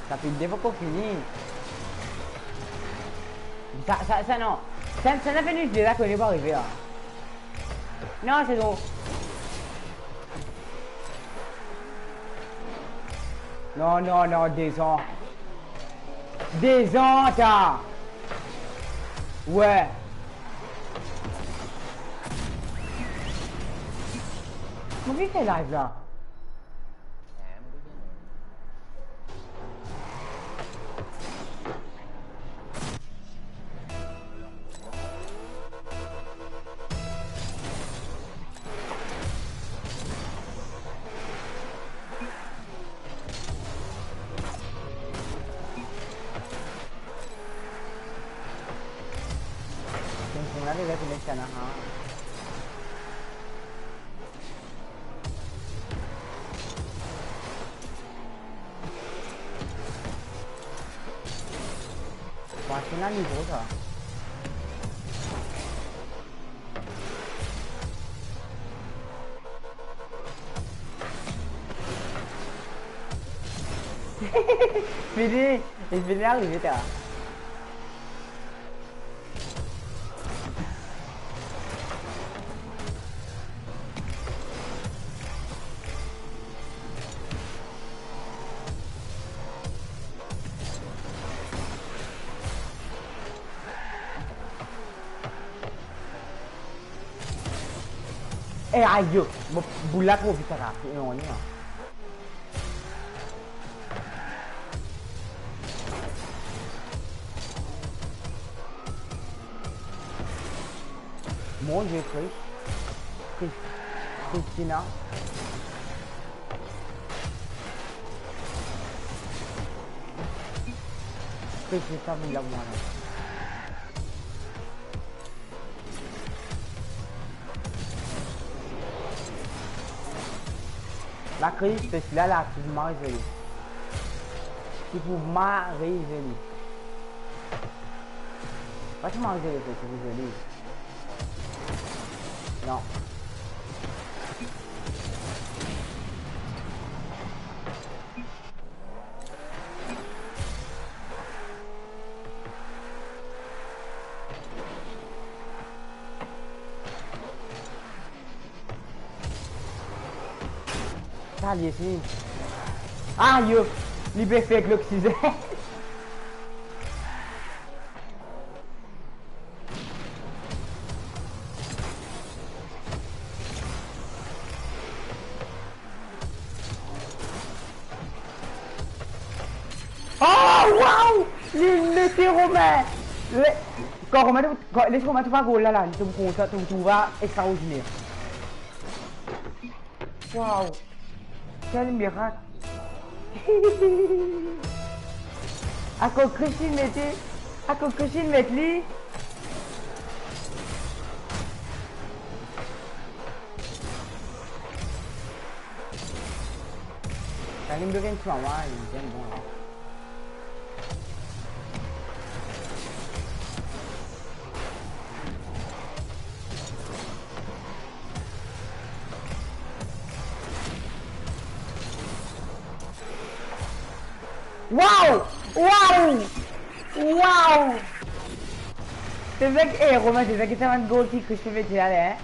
Ça fait des fois qu'on finit. Ça non. Ça n'a fait une idée là qu'on n'est pas arrivé là. Non, c'est bon. Non, non, non, descends. Descends, t'as. Ouais. Comment il fait live là? Là, tu mets ça là. C'est un niveau ça. Fini, il finit arrivé là. Eh ayo, bulat mo bisa kasi yung ano. Mon Dieu, Christina. Christina bilang mana? La crise, c'est celui-là, là, qui vous m'arrive. Qui vous m'arrive. Pas que m'arrive, c'est vous allez. Non. Allez, ici. Ah, yo, libéré avec l'oxygène. Oh, waouh! Les Romains! Quand Romain, les Romains, tu vas go là, là, tu vas extraordinaire. Waouh! Quel miracle! À quoi Christine mettait? À quoi Christine mettait lui? T'as l'air de rien sur moi, il est bien bon là. Waouh! Waouh! Waouh! C'est vrai que, eh, Romain, c'est vrai que t'as un goal que je peux mettre là, hein?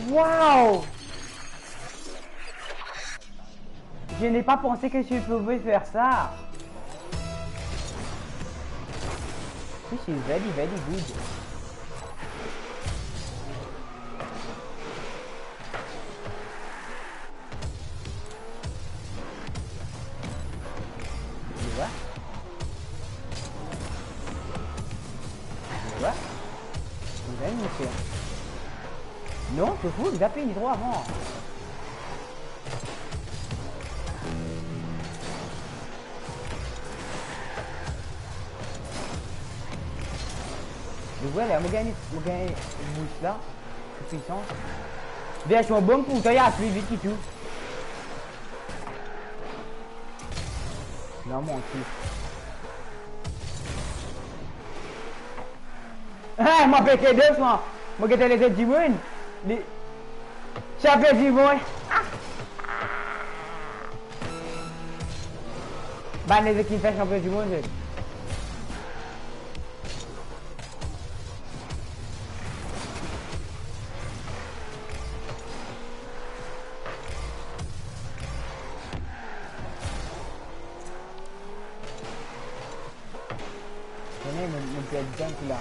Waouh! Je n'ai pas pensé que je pouvais faire ça. This is very, very good. Non, c'est fou, il a payé droit avant. Donc voilà, je gagne une boost là, c'est puissant. Bien, je suis un bon coup, il y a plus vite que tout. Non, mon fils. Ah, moi, pété deux fois. Moi, qui étais les autres du monde. Les... Champion du monde. Bah, les équipes fait champion du monde. Tenez, mon pied bien là.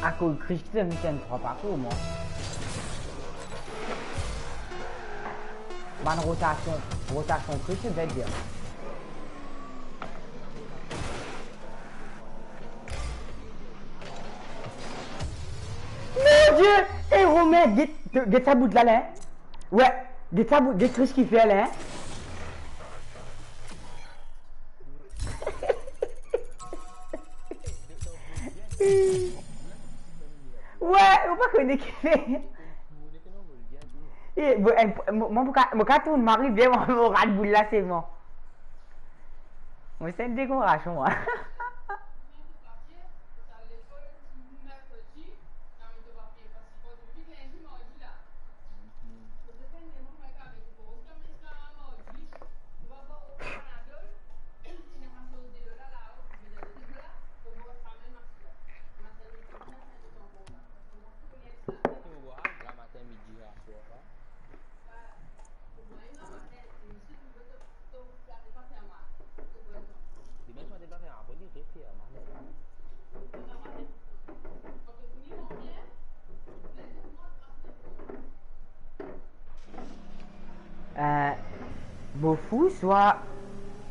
À cause de Christian, il y a 3 parcours, moi. Bonne rotation. Rotation Christian, je vais dire. Mon Dieu! Et Romain, get sa bout là, là. Ouais, get sa bout, get Chris qui fait là. Ouais, ou pas qu'on est qui fait. Mon carton m'arrive bien, mon rat de boule là, c'est bon. Moi, c'est une décoration, moi.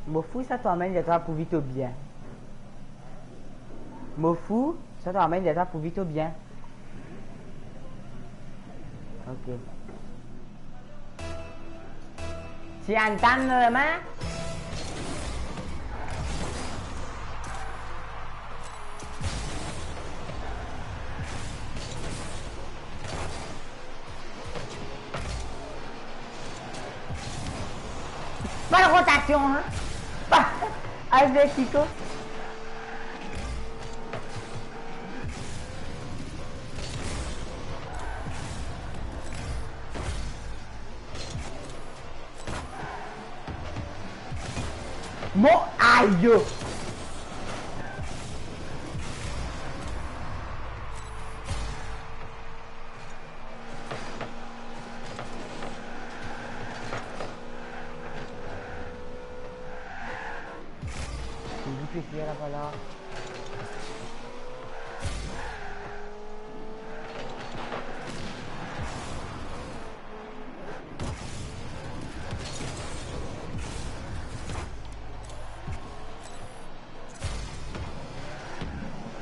Mofu, ça t'emmène de toi pour vite au bien. Mofu, ça t'emmène de toi pour vite au bien. Ok. Tu entends le main? Pas de rotation, hein? Avec Kiko. Bon, aïe! Voilà.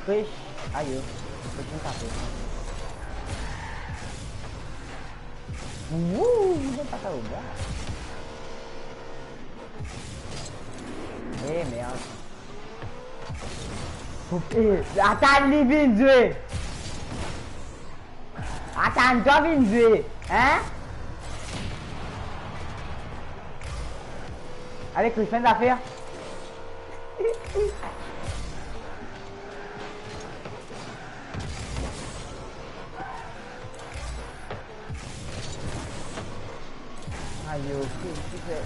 Fish, ayo, fishing cafe. Dia tak tahu dah. Merde. Attends, les Vinzoué. Attends, toi, Vinzoué. Hein? Allez, Chris, fais l'affaire. Aïe, ok, super.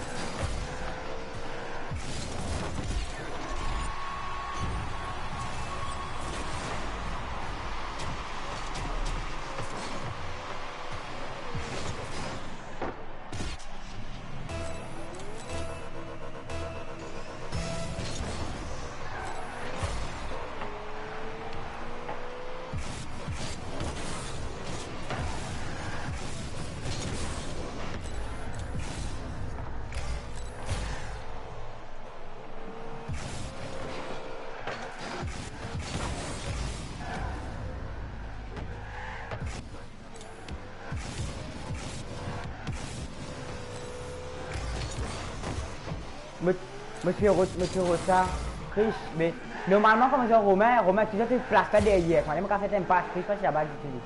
Monsieur Rossa, Chris, mais normalement, comme je Romain, tu dois te placer derrière. Quand même, quand fait un pas, Chris, parce qu'il a pas d'utilité.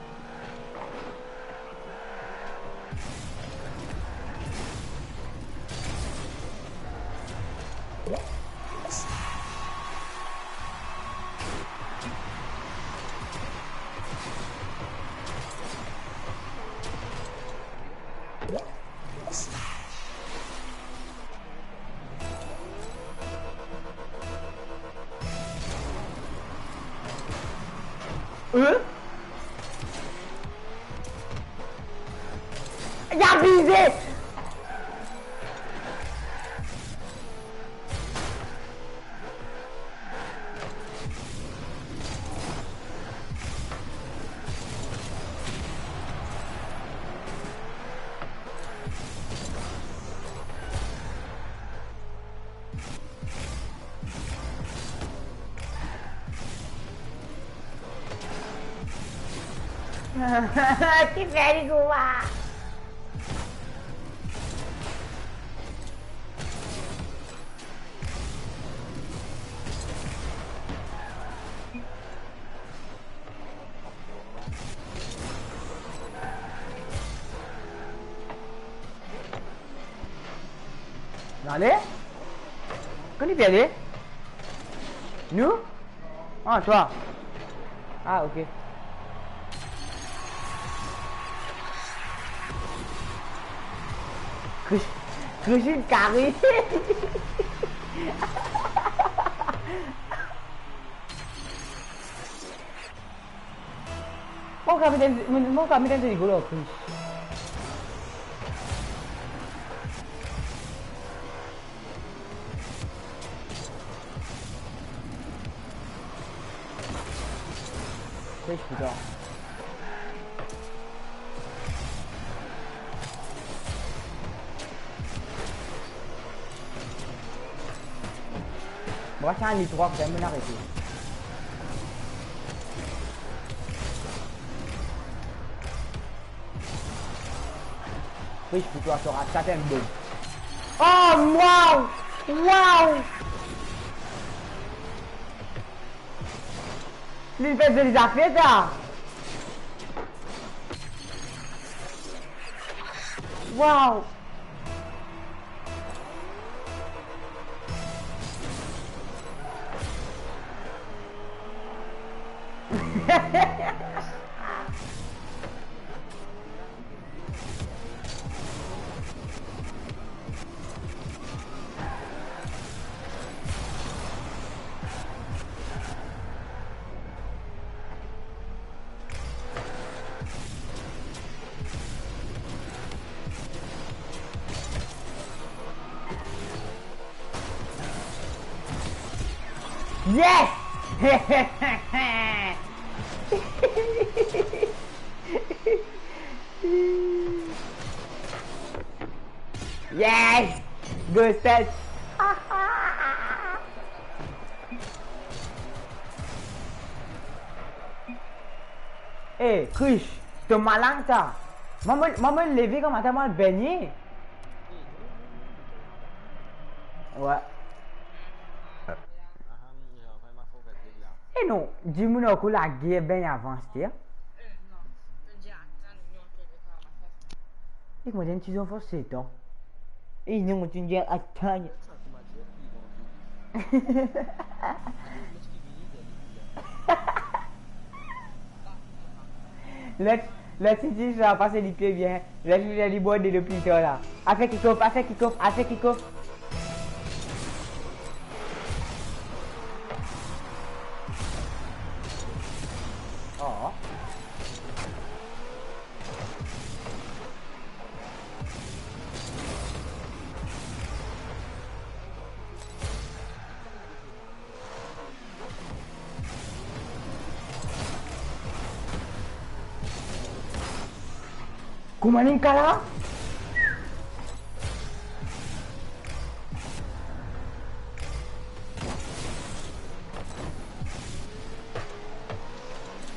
Il a brisé. Que velho gua. Allez. Qu'est-ce que tu fais? Nous? Ah, toi. Ah, ok. Cuisine carré. Mon capitaine c'est rigolo. Fish putain. Moi c'est un lit 3, vous allez me l'arrêter. Fish putain, ça aura certaines bombes. Oh wow! Wow! L'espèce de les a fait ça! Wow! Yes! Yes! Good touch! Hey, Chris, t'es malin ça! Maman levé comme à moi le beignet! Ouais. E non, dis-moi que la guerre est bien avancée. No, già, non E come denti sono forsetto? E non ti dico a taglia. Laisse dire ça va passer les pieds bien. Laisse les bois depuis tard là. Affaire qui coffre, affaire qui coffre, affaire qui coffre. Oh. Kumanin ka lang?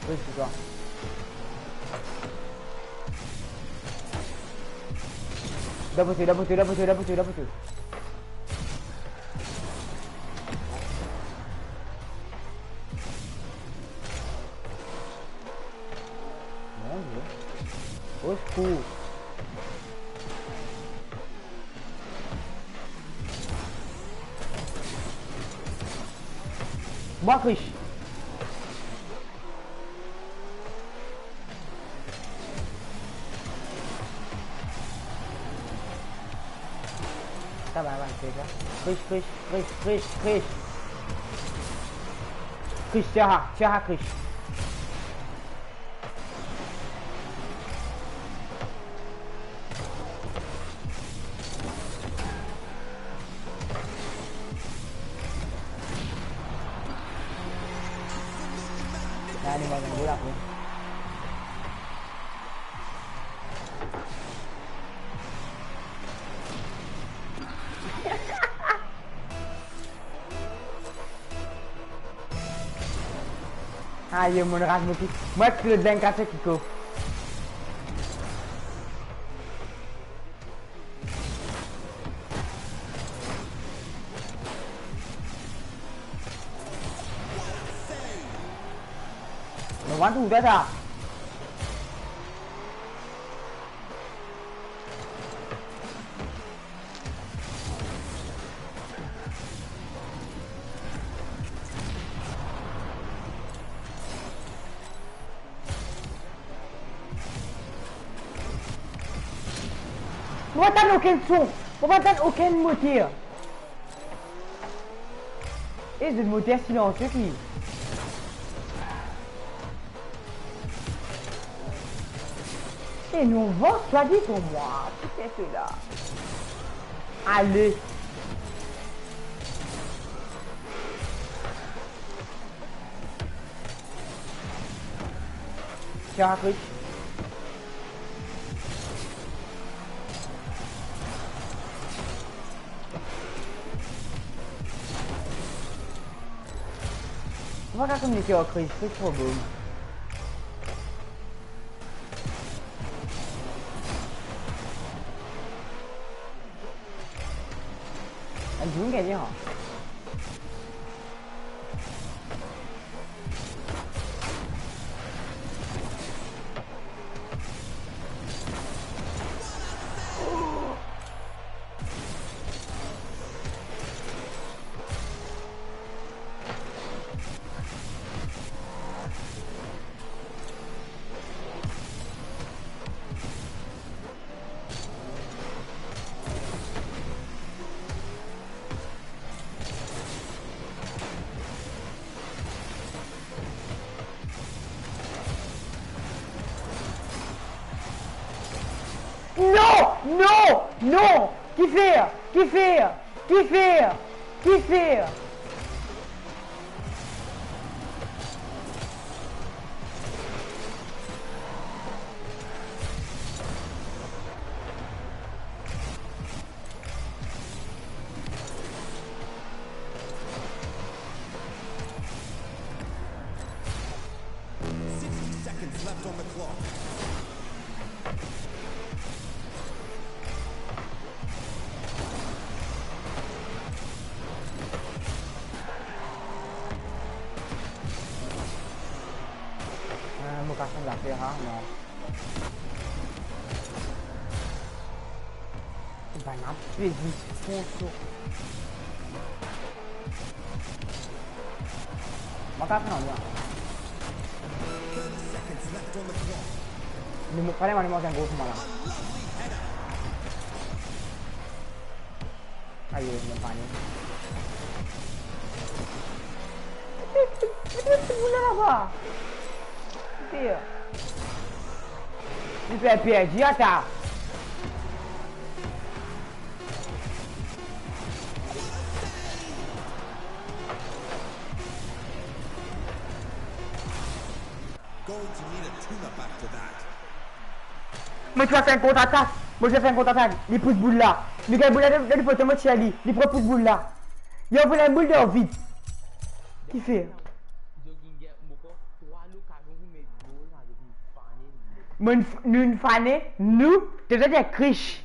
Uy, suka. Dapat tu. Mon Dieu. Au secours. Boa, Chris. Tá bem, chega. Chris, terra, Chris. Voilà après. Ayo, mon rage beaucoup. Moi, je le dingue à ce Kiko. Nó quán thủ đấy à? Não vai estar no aucun son, não vai estar aucun moteur. Et le moteur silencieux qui... Et nous vend, soit dit pour moi. Qu'est-ce que c'est cela? Allez. Tiens un truc. On va communiquer au Chris, c'est trop beau. Anh xuống kìa chứ hả? Non! Non! Non! Qui fait? Qui fait? Qui fait? Qui fait? Bukasan gak sih, ha? No. Banyak pegi, foto. Makasan aja. Ini mukanya mana mau yang gue semalam. Ayo, mukanya. Itu bener apa? Iya. Ini PPG ada. Moi tu vas faire un contre-attaque. Moi je vais faire un contre-attaque. Il pousse boule là. Il y a boule là, il faut te mettre chez lui. Il prend pousse boule là. Il ouvre la boule de vite. Qui fait? Nous fané, nous, tu dois dire criche.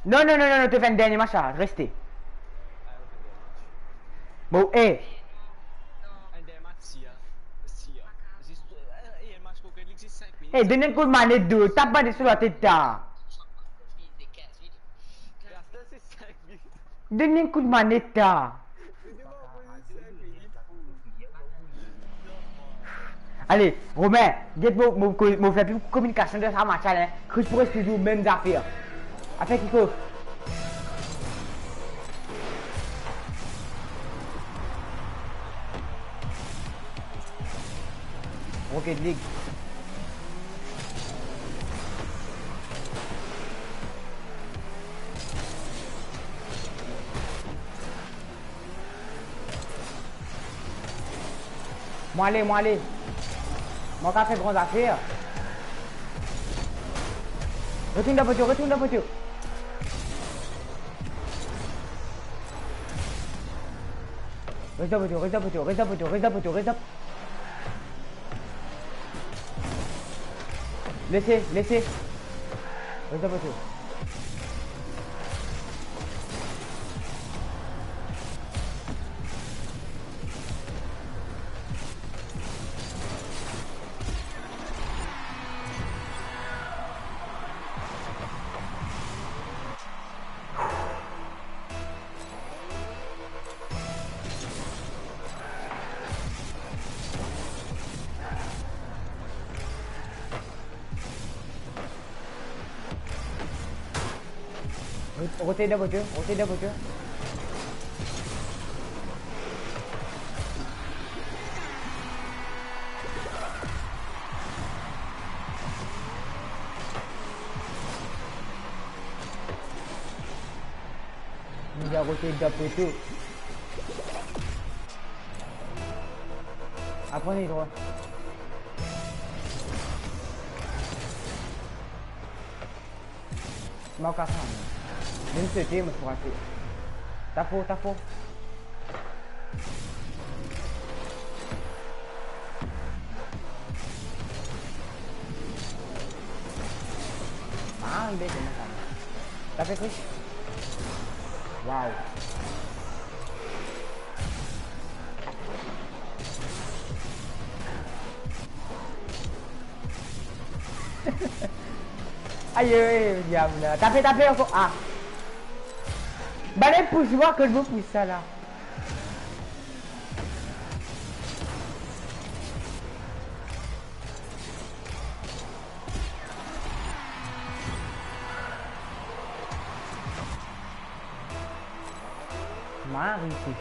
Non, non, non, non, tu fais un dernier machin, restez. Bon, hé. Hé, donne un coup de manette d'eau, tape pas sur la tête là. Donne un coup de manette là. Allez, Romain, dites-moi, mon fait plus communication de ça, machin, hein, que je pourrais toujours mêmes affaires. Affaire qui coffre. Rocket League. Moi aller, moi aller. Moi qui fait grandes affaires. Retourne la voiture, retourne la voiture. Reste la voiture, reste la voiture, reste la voiture, reste la voiture, reste la... Laissez, laissez. Reste la voiture. Roter la voiture, roter la voiture. Nous avons roté la voiture. Apprenez droit. Mau kasar. Đến sửa chê mà phải chịu. Tapo. Anh biết cái này. Tapo kuş. Wow. Aïe, diable. Tapez encore. Ah. Bah les pousse, voir que je vous pousse ça là. Marie ici.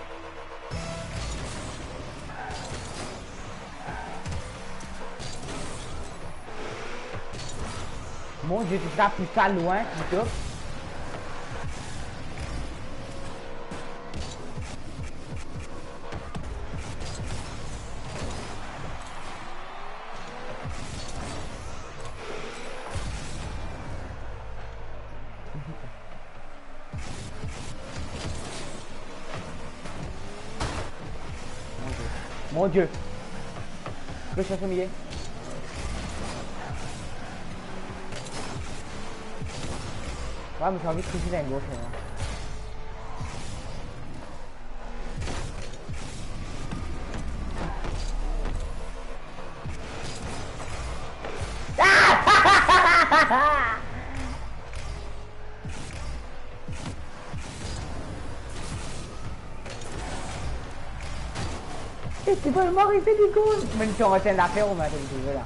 Mon Dieu, tu tapes ça loin, plutôt. Mon Dieu. Que je fasse au milieu. Ouais, mais j'ai envie de tricher d'un gauche. Tu peux m'arrêter du coup. Même si on retient l'affaire, on va te le là.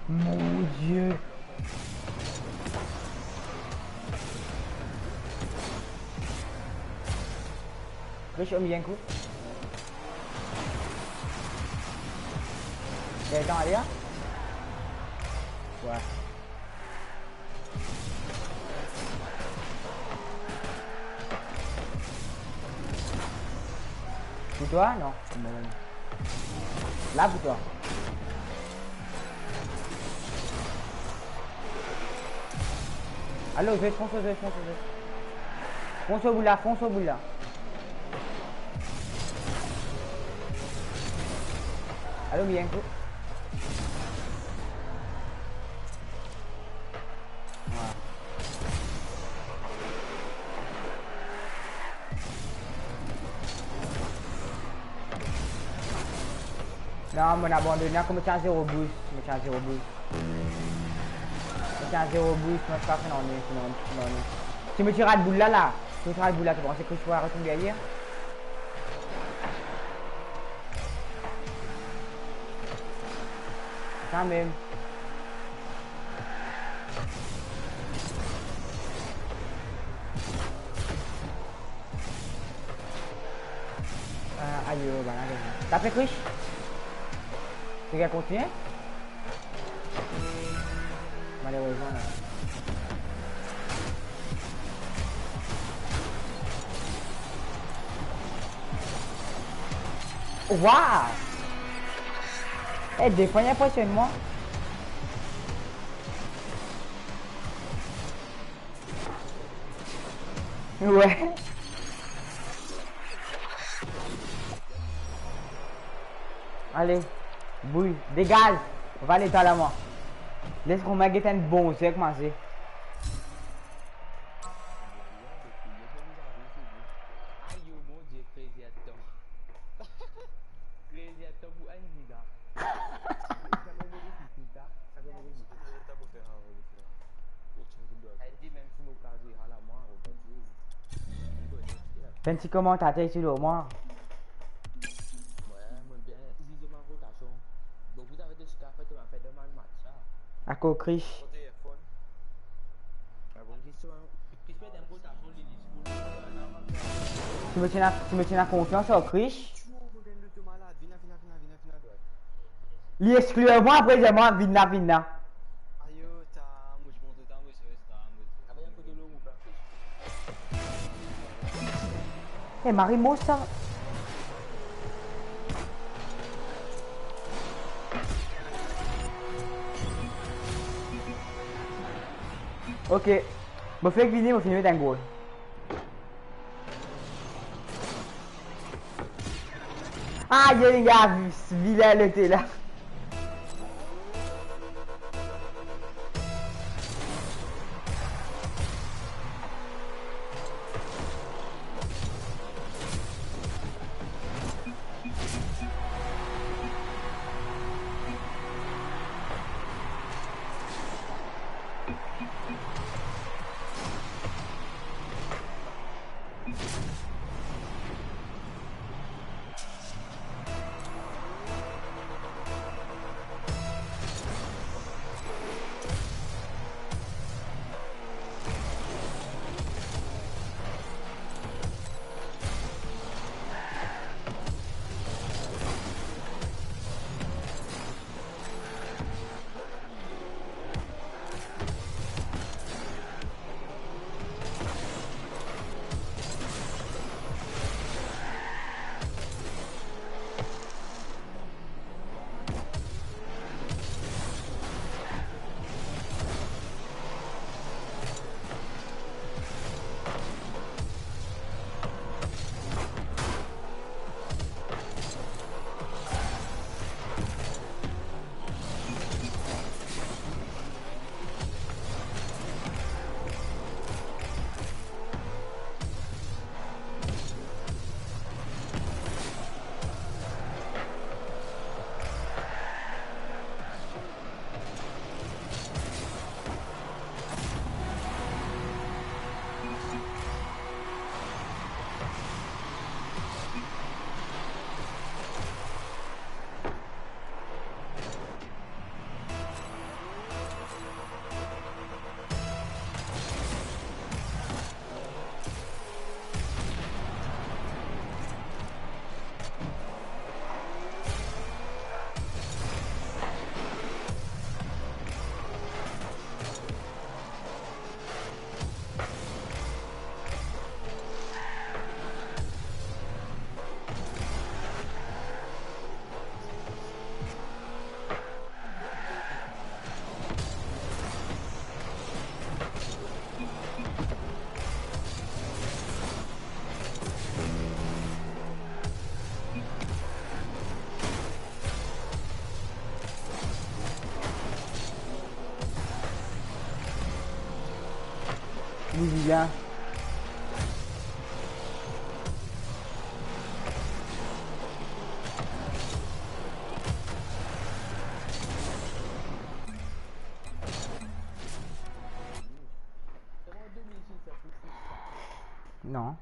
Mon Dieu. Riche au milieu un coup. T'as le temps à lire? Ouais. Pour toi? Non. Là pour toi. Allô, fonce au bout là, fonce au bout là. Allô, bien coup. Non, mon abandonné, comme je suis à 0 boost. Je suis à 0 boost. Je suis à 0 boost, moi je pas fait non. Tu me tires à boule là. Tu me tires à boule là, tu penses que je pourrais retomber ailleurs? Quand même. Aïe, voilà. T'as fait riche? Tu veux continuer? Malheureusement. Waouh! Eh, des fois, il impressionne-moi. Ouais. Allez, bouille, dégage. On va aller à la moi. Laisse-moi mettre un bon, c'est commencer. Fais un petit commentateur sur le moins. À quoi Chris? Tu me tiens la confiance au Chris? Il exclut moi après j'ai moi Vinna Vinna. Eh Marie Moussa. Ok. Je fais que venir, je finis d'un goal. Ah, les gars, vilain le thé là. Vilain. Non.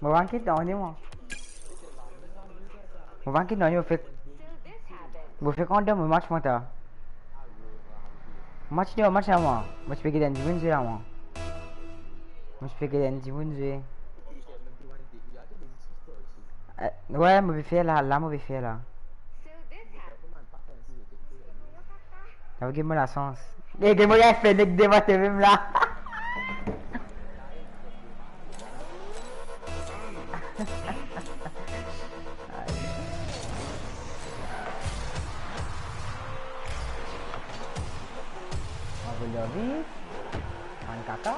Một ván kết rồi nếu mà. Một ván kết rồi nhưng mà phải. Một phải con đâu một match mà tờ. Match đâu match nào mà. Match phải cái đèn જીવન જોઈએ mà. Match phải cái đèn જીવન જોઈએ. Ouais, mauvais fait là, mauvais fait là. Regarde-moi la sens. Regarde-moi la fait, même là. Service. Un caca.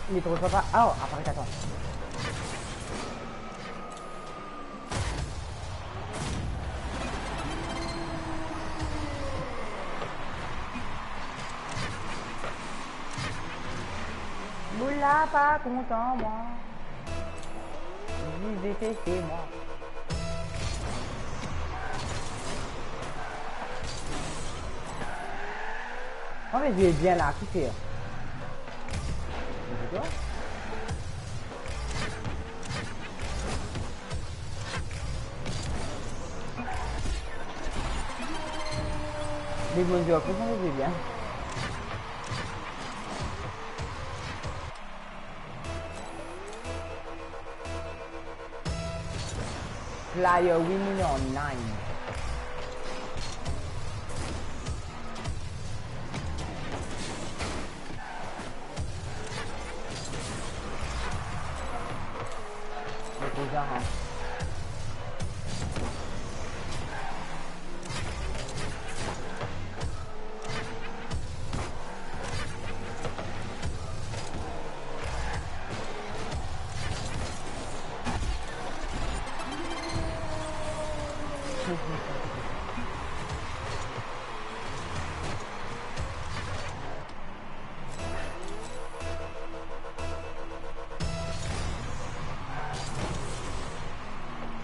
Il est trop sympa. Oh, apparaît, attends. Moula, pas content, moi. Je vais tester, moi. Oh, mais je vais bien là, qui c'est? C'est toi? Les bons jours, comment je vais bien? Flyer winning on 9. C'est déjà, hein.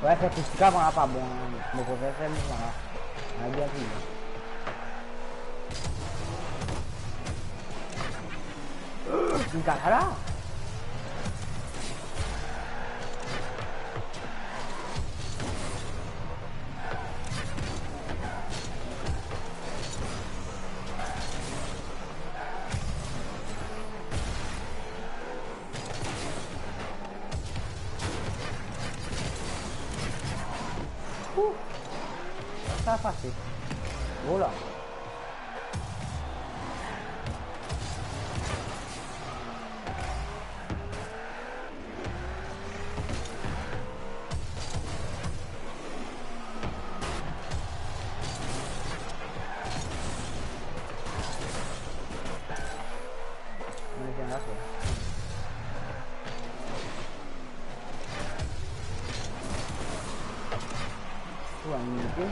Ouais, ça tout ça vraiment pas bon. Le professeur, voilà. On a bien vu. Une caca là? Ça va passer. Oh là. On est bien là, quoi. Tout va mieux.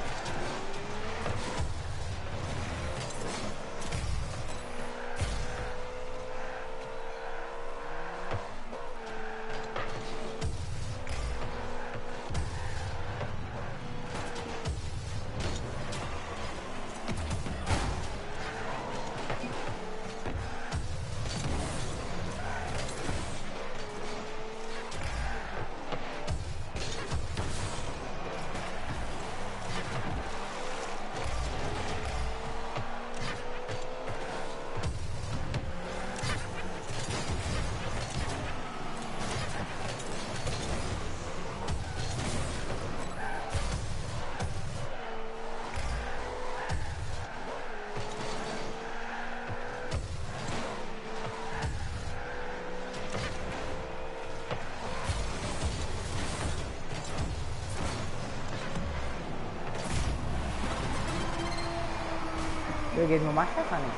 Joguei no machaca, né?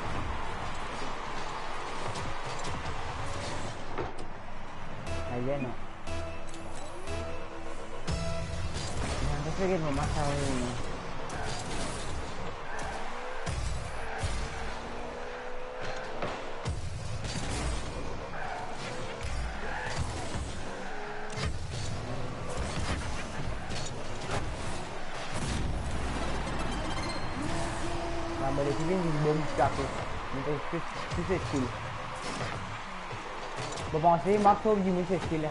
Aí é não. Não joguei no machaca, não. Boleh sini di bom aku. Untuk c'est skill. Vous pensez max au du c'est skill là.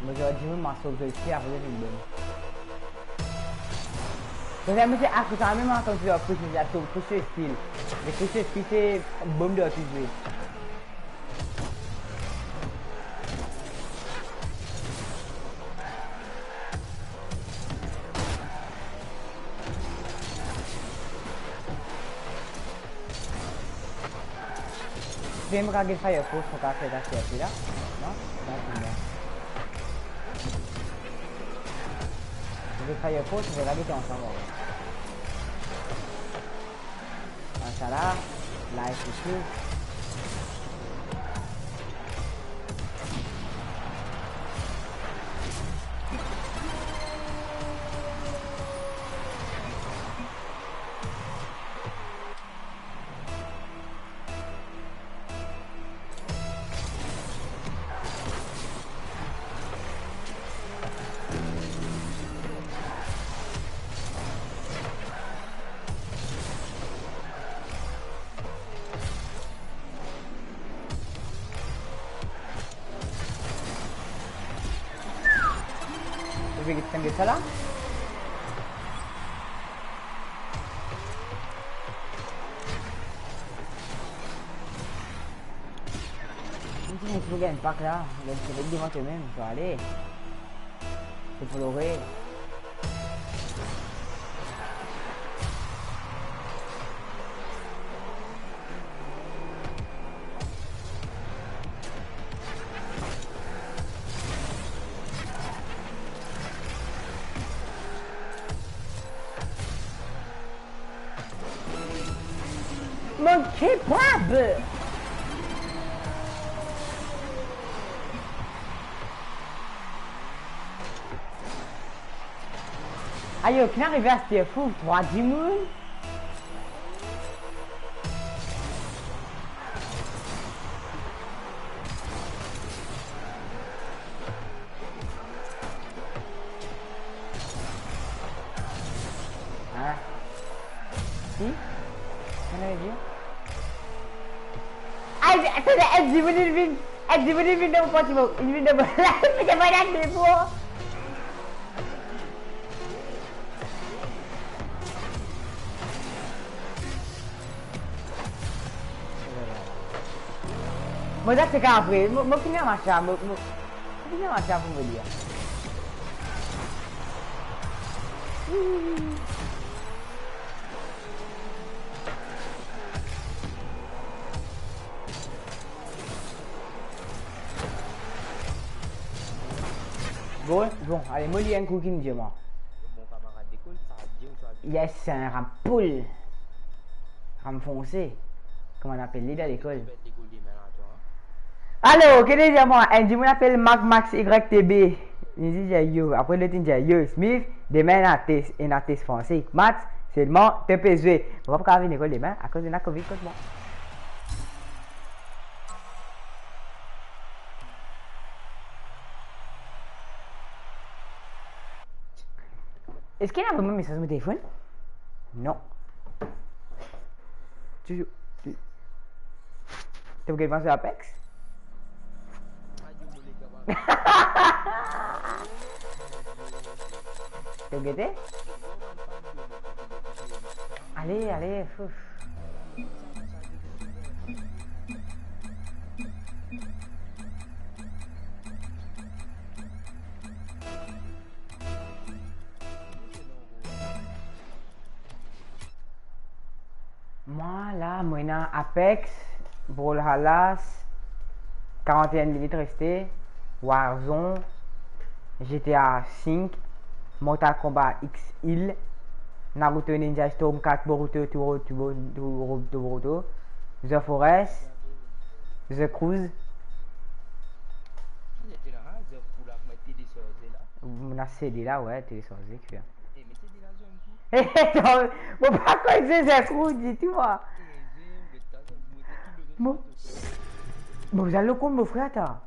Moi je dis max au de skill après une bom. Parce que moi aku quand même quand tu as push skill. Le push skill c'est bom de tu jouer. Frame kaget saya push suka saya tidak, no? Je vais faire pause, je vais rajouter ensemble. Ça là, live YouTube. T'aimes ça là? Si tu gagnes pas que là, tu vas devant toi-même, tu vas aller. Tu peux l'ouvrir. Mon kebab! Aïe, qui n'arrive à se fou, 3-10 moules? Hein? Si? Qu'est-ce que dit? Attendez, elle dit, vous dites, elle dit, vous dites, une vidéo, là, mais c'est pas là, c'est pour. Moi, ça, c'est qu'après, moi, finis à marcher, moi, finis à marcher pour me dire. Bon, allez, moi, il y a un coup qui me dit, moi. Mon camarade d'école, ça a dit ou ça a dit? Yes, c'est un ram poule. Ram foncé. Comment on appelle les à l'école? Allô, qu'est-ce que c'est moi? Un dit, on appelle Max YTB. Il dit, yo. Après, le dit, yo, Smith, demain, un test français. Max, seulement, TPZ. On va pas venir à l'école demain à cause de la Covid, comme moi. Est-ce qu'il y a vraiment un message sur mon téléphone? Non. Tu t'as oublié de penser à Apex? T'as oublié? Allez, fouf. Moi là, moi dans Apex, Brawlhalla, 41 minutes resté, Warzone, GTA 5, Mortal Kombat XL, Naruto Ninja Storm 4, Boruto, The Forest, The Cruise. On a CD là, ouais, téléchargé, tu vois. Bon, pas quoi c'est The Cruise, dis-toi. Bon, vous allez le compte, mon frère, t'as.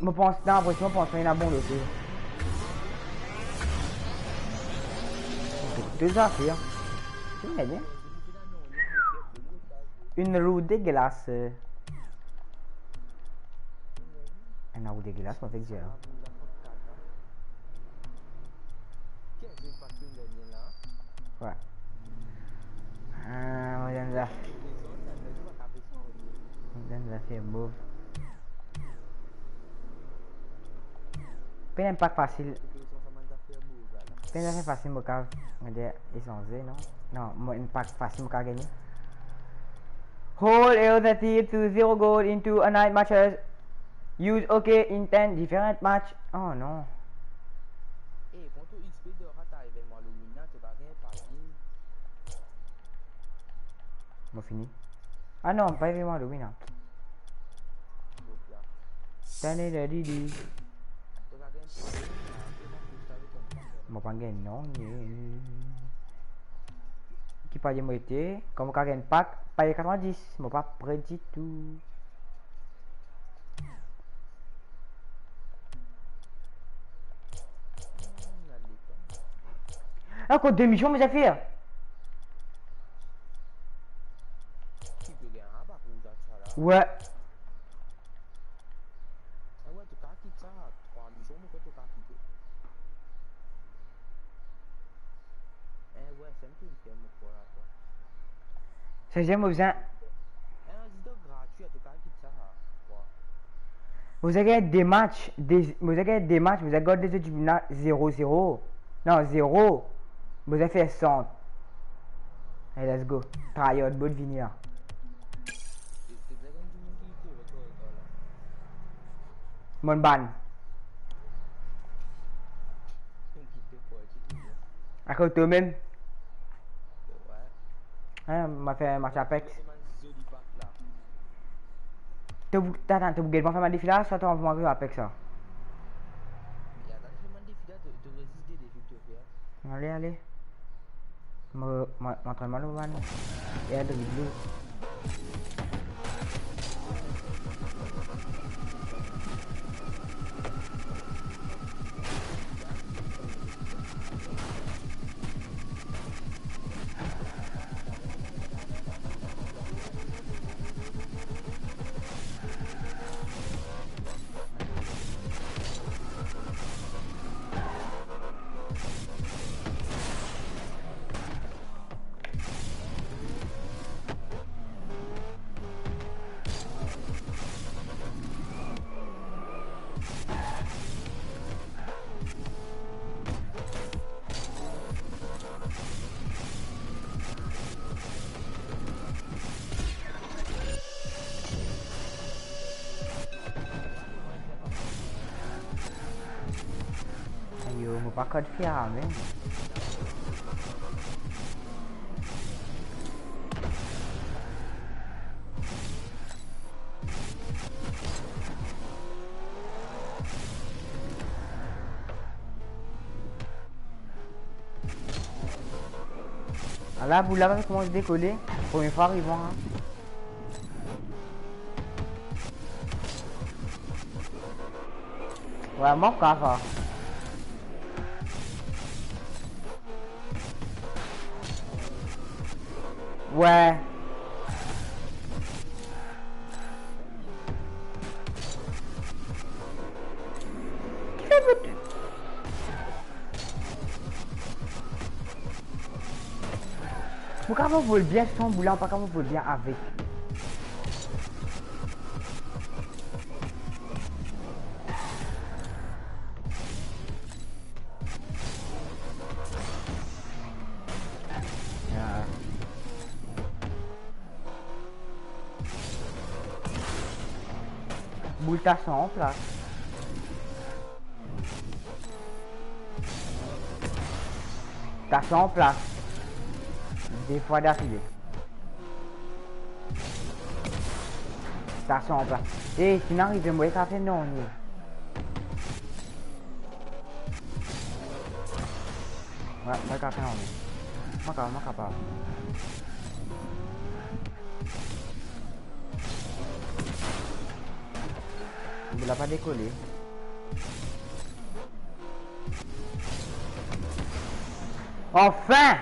Je pense, non, après, je pense qu'il y en a bon, aussi. Deux affaires. Tu me dis? Une roue dégueulasse. Une roue dégueulasse, on fait que j'ai. Ouais. On donne la fait mauve. Pas un pack facile. Pas un facile, mon cas. On dit échanger, non? Non, moi, un pack facile, mon cas gagné. Hold L30 to 0 gold into a night matches. Use OK intent different match. Oh non. Eh, quand tu XP de rata événement Halloween, tu vas gagner par game. Bon fini. Ah non, pas évidemment le winner. Donc là, Tadadadidi. tu vas gagner par game. Tu vas plus avec ton frère. Mau panggil non. Qui pas moi été. Comme quand gagne pack, paye 90. Mau pas prêt du tout. Ah, quoi, 2 missions, mes affaires. Qui peut gagner un bac ou ça là? Ouais. Ah ouais, tu as quitté ça. 3 missions, mais quand tu as quitté. Eh ouais, c'est un peu une firme pour là, quoi. 16e, vous avez Un résident gratuit, tu as quitté ça. Quoi? vous avez des matchs, vous avez des matchs, vous avez des études 0-0. Non, 0. Vous avez fait 100. Allez, let's go. Tryhard, bonne vini là. C'est déjà du monde qui est avec toi là. Mon ban. Tu me quittes pour être ici. À côté de même. Ouais. Hein, m'a fait match Apex. C'est un joli parc là. T'as oublié de faire ma défi là, soit t'as envie de Apex ça. Il y a dans le défi là, tu résistes des défis que tu fais. Allez, allez. M'entraînement le ban. Et de vidéo. Ayo, mau pakai via men. Là, vous l'avez comment se décoller. Première fois, ils vont. Hein. Ouais, mon cas. Ouais. Qui fait votre... Pourquoi vous voulez bien sans boulant, pas comment vous voulez bien avec. Boule ta sang en place. Ta sang en place. Des fois d'affilée. Ta sang en place. Et sinon il veut me faire non. Ouais, pas qu'à faire non. Moi capable. Il l'a pas décollé. Enfin!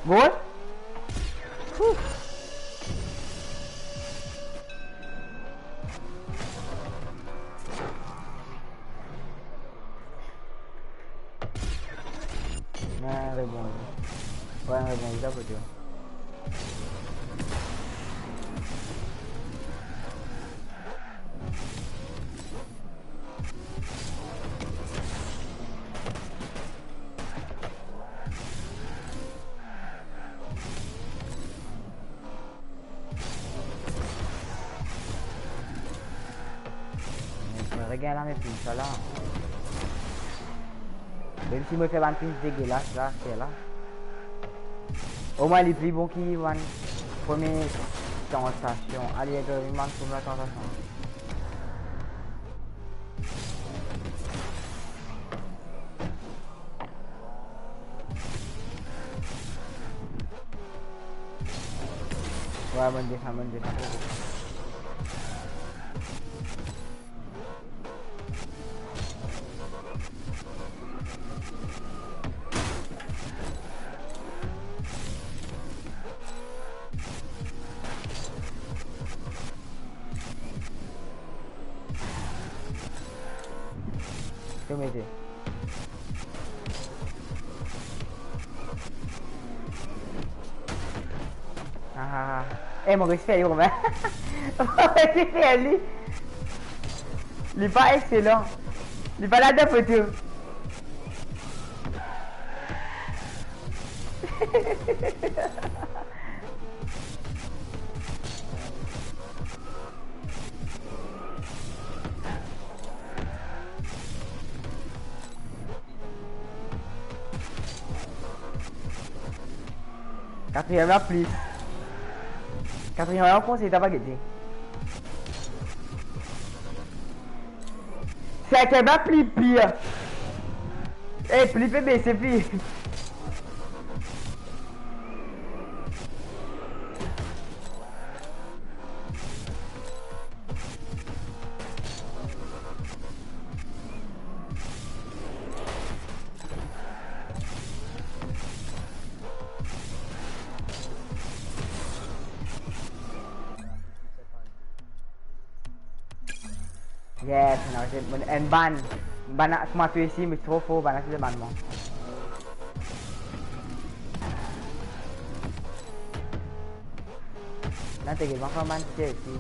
Bon? Ouais, rebond. Ouais, rebond, il a voté. gagner là, mais plus ça là. Même si je me fais un pince dégueulasse là, c'est là. Au moins, les plus bons qui vont. Première sensation. Allez, il manque pour la sensation. Ouais, bonne descente, bonne descente. Que mettez. Ah, mon respect, Romain. Respect, lui. Il est pas excellent. Il est pas là de photo. Quatrième la plus. Quatrième la conseil, t'as pas guetté. Cinquième la plus pire. Eh, plus bébé, c'est pire. Yes, now it's and ban nak semua tu isi mesti trop ban nak ban mo. Nanti kita makan ban isi.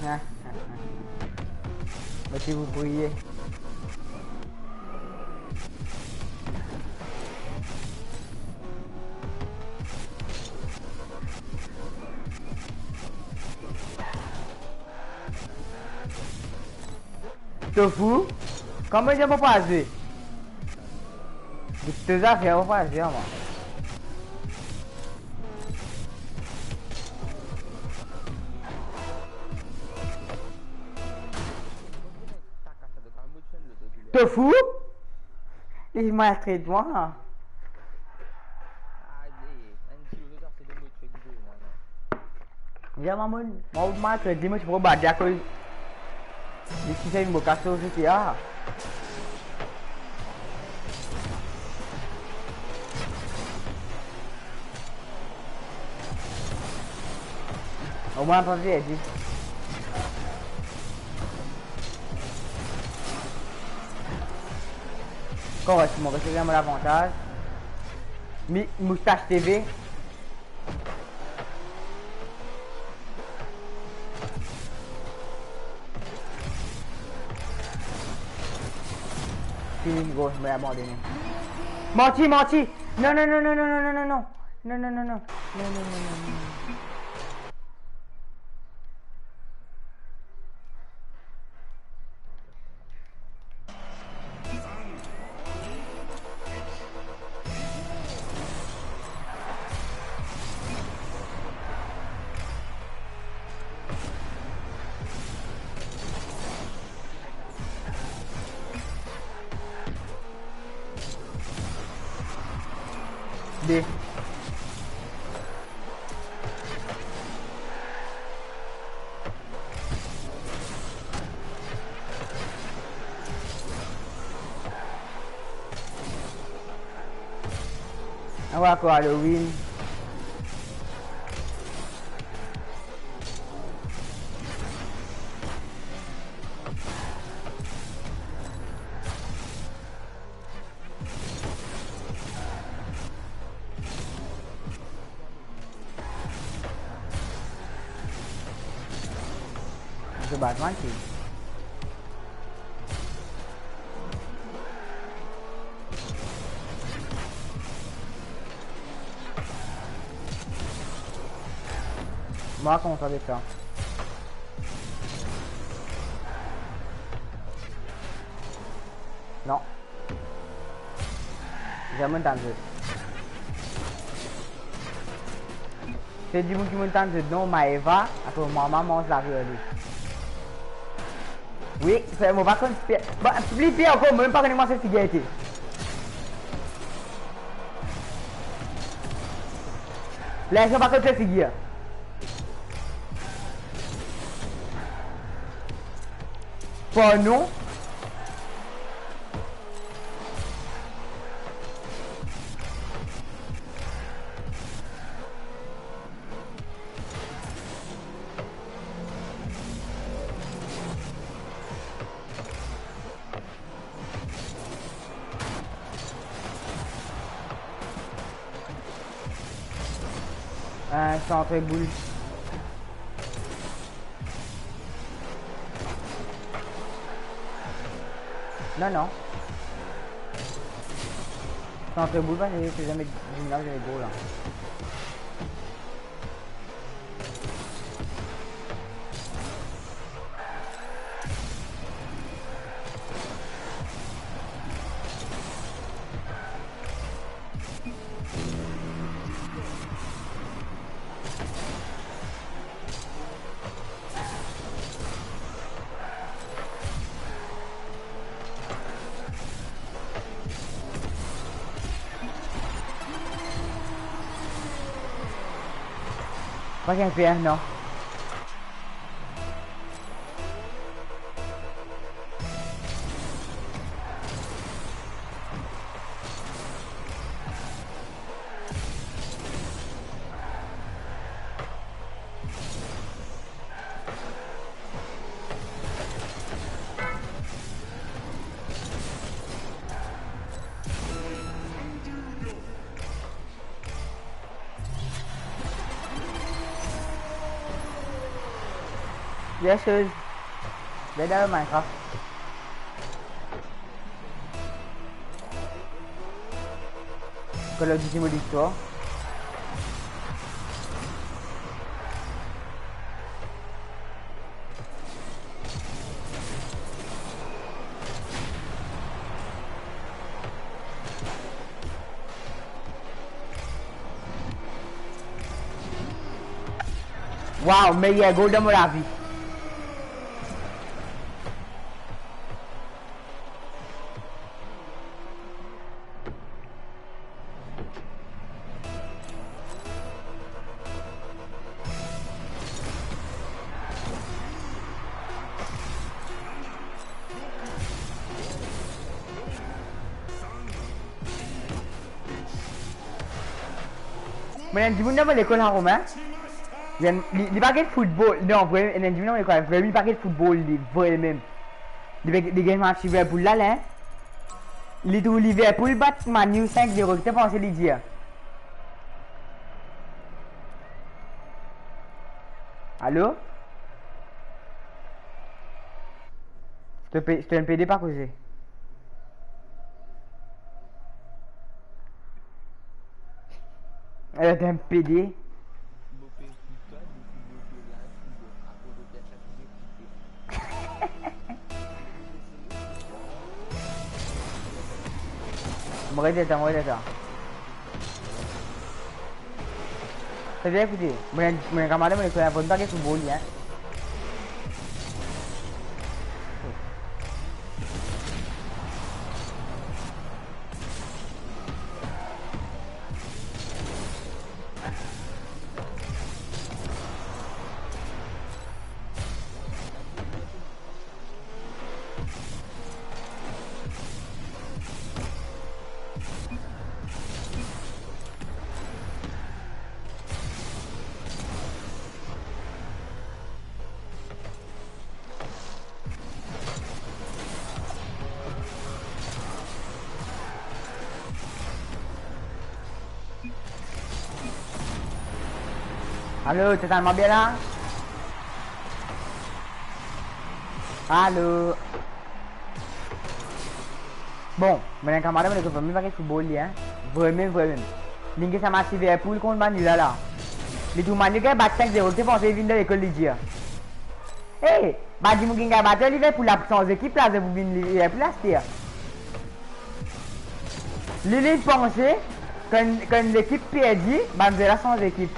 Nah, mesti bubuye. Tofu? Comment je peux passer? Deux affaires, on va passer, moi. Tofu? Il m'a traité moi. Ya mamun, mau matre di mas berubah dia aku di sini buka kasus itu ya. Uma para ver de. Correctement, parce que j'aime l'avantage. Moustache TV. Go, me la abandonné. Menti, menti. Non, non, non, non, non, non, non, non, non. Non, non, non, non. Non, non, non, non. D. Aku Halloween. Batman sih. Moi content de ça. Non. Jamais entendu. C'est du monde qui m'entend de non Maeva, après maman mange la vie. Oui, c'est mon vacances. Bah, plus pire encore, même pas que moi c'est figurité. Là, je ne sais pas que c'est figure. Pour nous. Centre boule. Non, non. Centre boule, c'est jamais du là, j'avais gros là. Pas qu'un faire, non. Yes, sir. Để đỡ mày không? Kalau di sini di situ. Wow, meilleur goal de mon vie. Mais tu m'as l'école en romain. Il pas de football. Non, vraiment, tu m'as l'école. Vraiment, pas de football. Il est même. Il gagne match Liverpool là, là. Il est tout Liverpool bat Manu 5-0. Qu'est-ce que tu penses de dire? Allô? Je te un PD pas causé. Elle est un PD. Moi ça. C'est bien écoutez. Mon camarade me dit qu'on pas que football hein. Allô, tu t'entends bien là? Allô? Bon, mon camarade me dit que je ne football, hein? Vraiment. L'ingé ça m'a activé pour le compte Manu là. Les tout manu qui bat 5-0, c'est pensé venir de l'école Lydia. Hey, bah dis-moi qui a battu l'hiver pour la sans équipe là, vous venez pour la stir. Lily pensait quand l'équipe perdit, bah nous là sans équipe.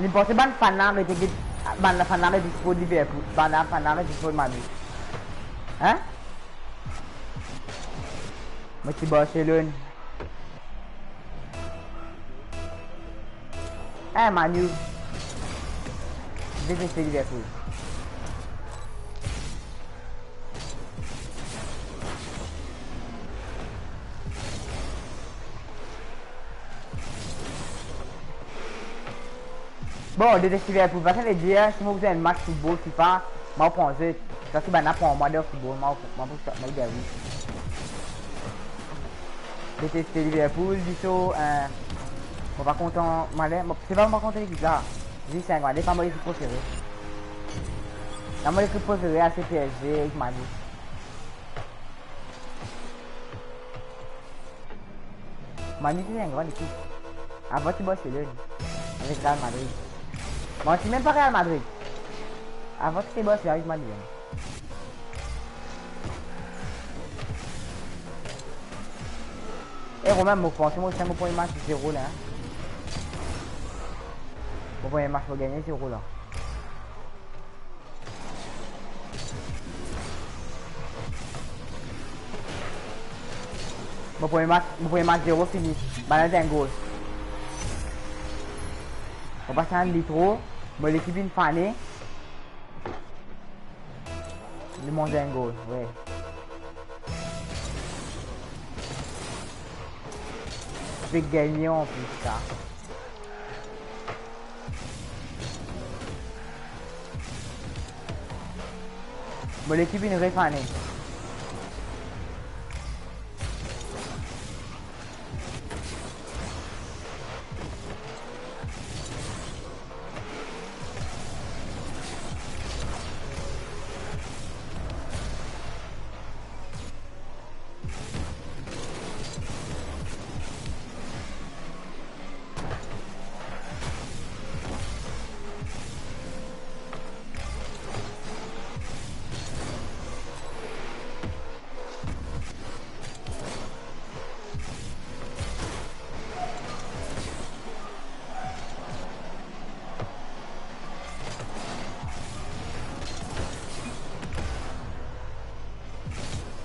L'important c'est que Fanam était Fanam est dispo de Liverpool, Fanam est dispo de Manu. Hein? Moi c'est Barcelone. Eh Manu. Déteste Liverpool. Bon, déteste Liverpool. Parce que les dire, si vous avez un match football FIFA, je prends ça. Ça c'est un pour moi de football, je prends ça. Déteste Liverpool, du saut, on va content, c'est pas mon content l'équipe là. Je dis 5 ans, c'est pas mon équipe préférée. Mon équipe préférée, c'est PSG avec Manu. Manu c'est une grande équipe. Avant tu bosses Barcelone, avec Real Madrid. Bon, c'est même pas Real Madrid. Avant tu bosses avec Manu. Et Romain, moi, c'est mon premier match, c'est 0 là. Mon premier match pour gagner, c'est 0 là. Mon premier match 0 fini. Balade un goal. On passe à un litro. Moi, l'équipe une fanée. Le monde un goal, ouais. Je vais gagner en plus ça. Bon, l'équipe une refanée.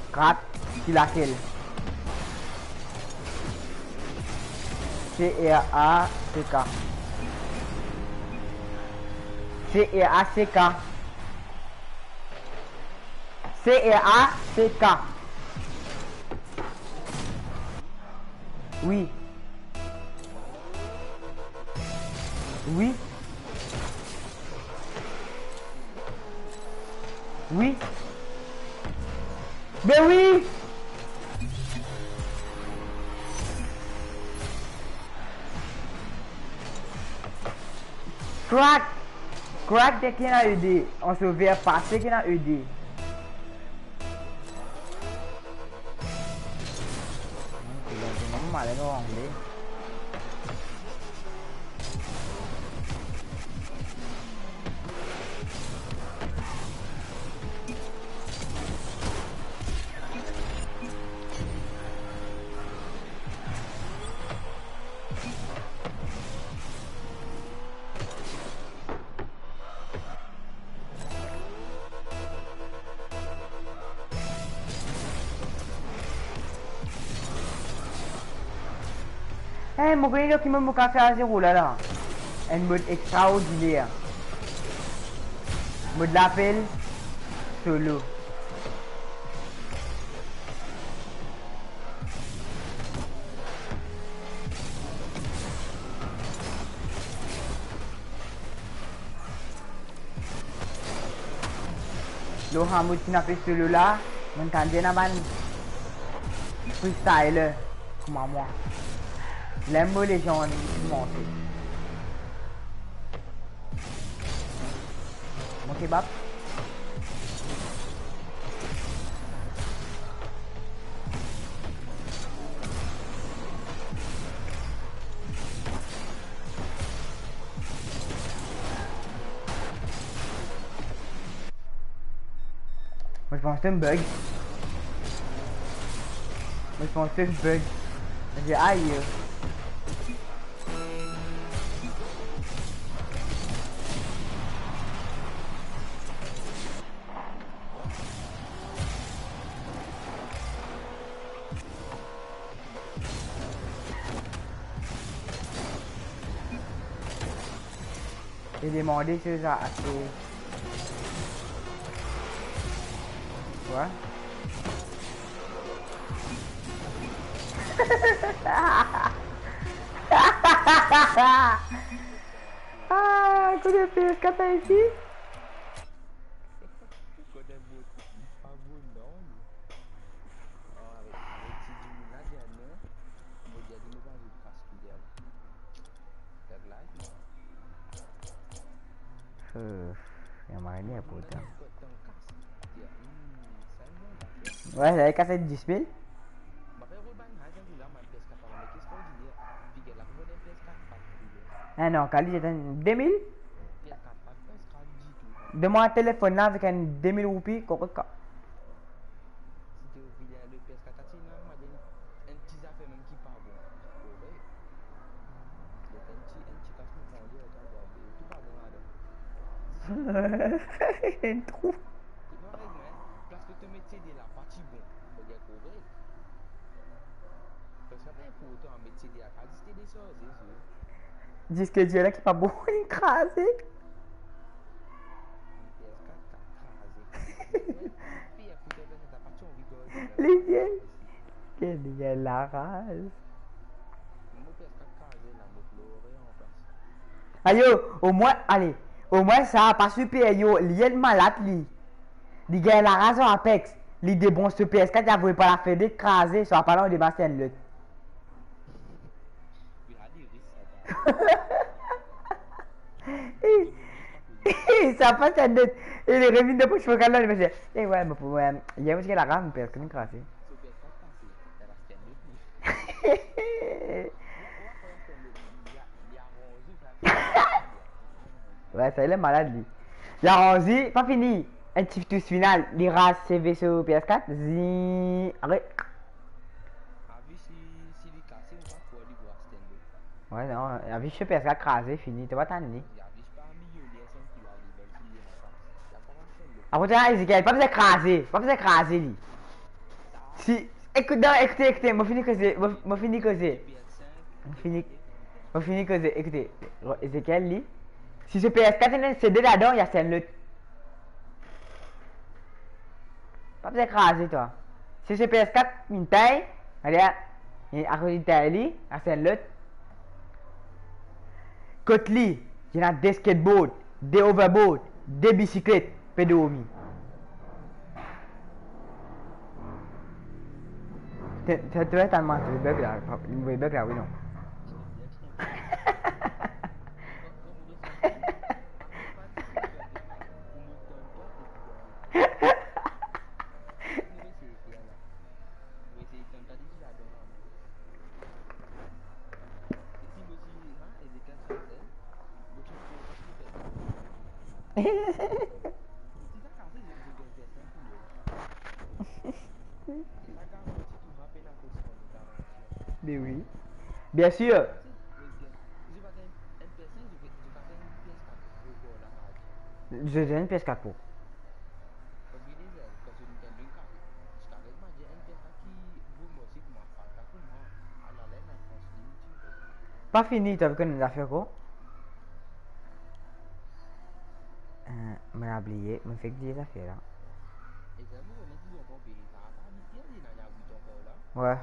Crack, il a kill. C-R-A-C-K. C-R-A-C-K. C-R-A-C-K. Oui. Oui. Oui. Mais oui! Crack dès qu'il a aidé. On se verra passer qu'il a aidé. C'est mal en anglais. Eh, mon collègue qui m'a fait à 0 là. Un mode extraordinaire. Mode l'appel solo. Le Hamoud qui n'a fait solo là, mon candidat n'a freestyle comme moi. L'aime les gens monter. Mon kebab. Moi je pense que c'est un bug. Moi je pense que c'est un bug. J'ai aïe. J'ai demandé si ça a assez. Quoi? Ah, coup de PS4 ici? Kode bout, pas bon non. Avec petit là dernier, moi j'ai dit me pas de casse fidèle. Tag live moi. Il y a marre de putain. Kode ton casse. Dia, c'est bon d'affaire. Ouais, j'avais cassé 10 000. Ma fait rouler ban ha jangu là ma PS4 par mais qu'est-ce qu'on dit? Figue la pour des PS4 pas figue. Ah non, Kali, j'étais 2000. PS4 pas PS4 du tout. Donne-moi un téléphone là avec un 2000 roupies. Correct. Si tu veux le PS4 là, moi j'ai un petit affaire même qui pas bon. Ouais. Donc un petit casse me prend dire tu regarde tout pas bon là. Un trou. Non, mais parce que tu mets CD la partie bon, faut dire correct. Parce que pas pour autant mettre CD à quasi CD ça, c'est sûr. Disque dur là qui pas beau écrasé. PS4 crasé. Puis écoute, ta partie on rigole. Les vieilles. Quelle vieille la race. Mon PS4 crasé là, me pleurer en place. Ayo, au moins, allez. Au moins ça, pas super yo. Lié le malade li. Il gagne la race en Apex. Li de bon ce PS4, il a voulu pas la faire d'écraser. Soit pas là, on débat c'est le. Il a dit risque Ça passe à net. Et les remis de poche focale là, il me dit, eh ouais, mais pour moi, il y a aussi la rame, parce que nous crasé. Ce PS4 passé, elle a fait de plus. Ouais, ça il est malade lui. La Ranzi, pas fini. Un petit tous final. Les races CV sur PS4. Zi. Arrête. Si les cassé, on va pouvoir lui voir stand. Ouais, non. La vie sur PS4 crasé, fini. Tu vas t'en aller. Après, tu as Ezekiel, pas besoin d'écraser. Pas besoin d'écraser lui. Si. Écoute, non, écoutez. Moi fini que c'est. Moi fini que c'est. Moi fini que c'est. Écoutez. Ezekiel lui. Si ce PS4 est un CD là-dedans, il y a celle-là. Pas besoin d'écraser, toi. Si ce PS4, une taille, regarde, il y a une taille, il y a celle-là. Côté, il y a des skateboards, des overboards, des bicyclettes, pédomi. Tu vas tellement, tu veux bug là, oui, non. Mais oui. Bien sûr. Je donne une PS4 pour. Pas fini, tu as vu qu'on a fait quoi? Me oublié, me fait que des affaires là. Ouais.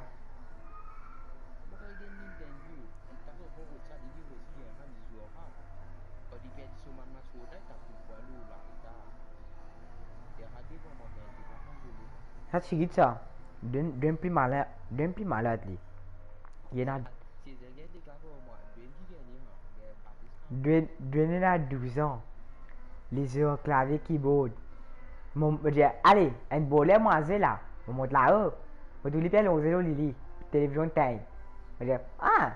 Ça c'est ça. D'un plus malade lui. Il y en a deux à 12 ans. Les yeux clavier keyboard. Mon allez, un bolet moi là. Mon monte là-haut. Mon tout l'hyper long zéro lili. Télévision taille. Je dis ah,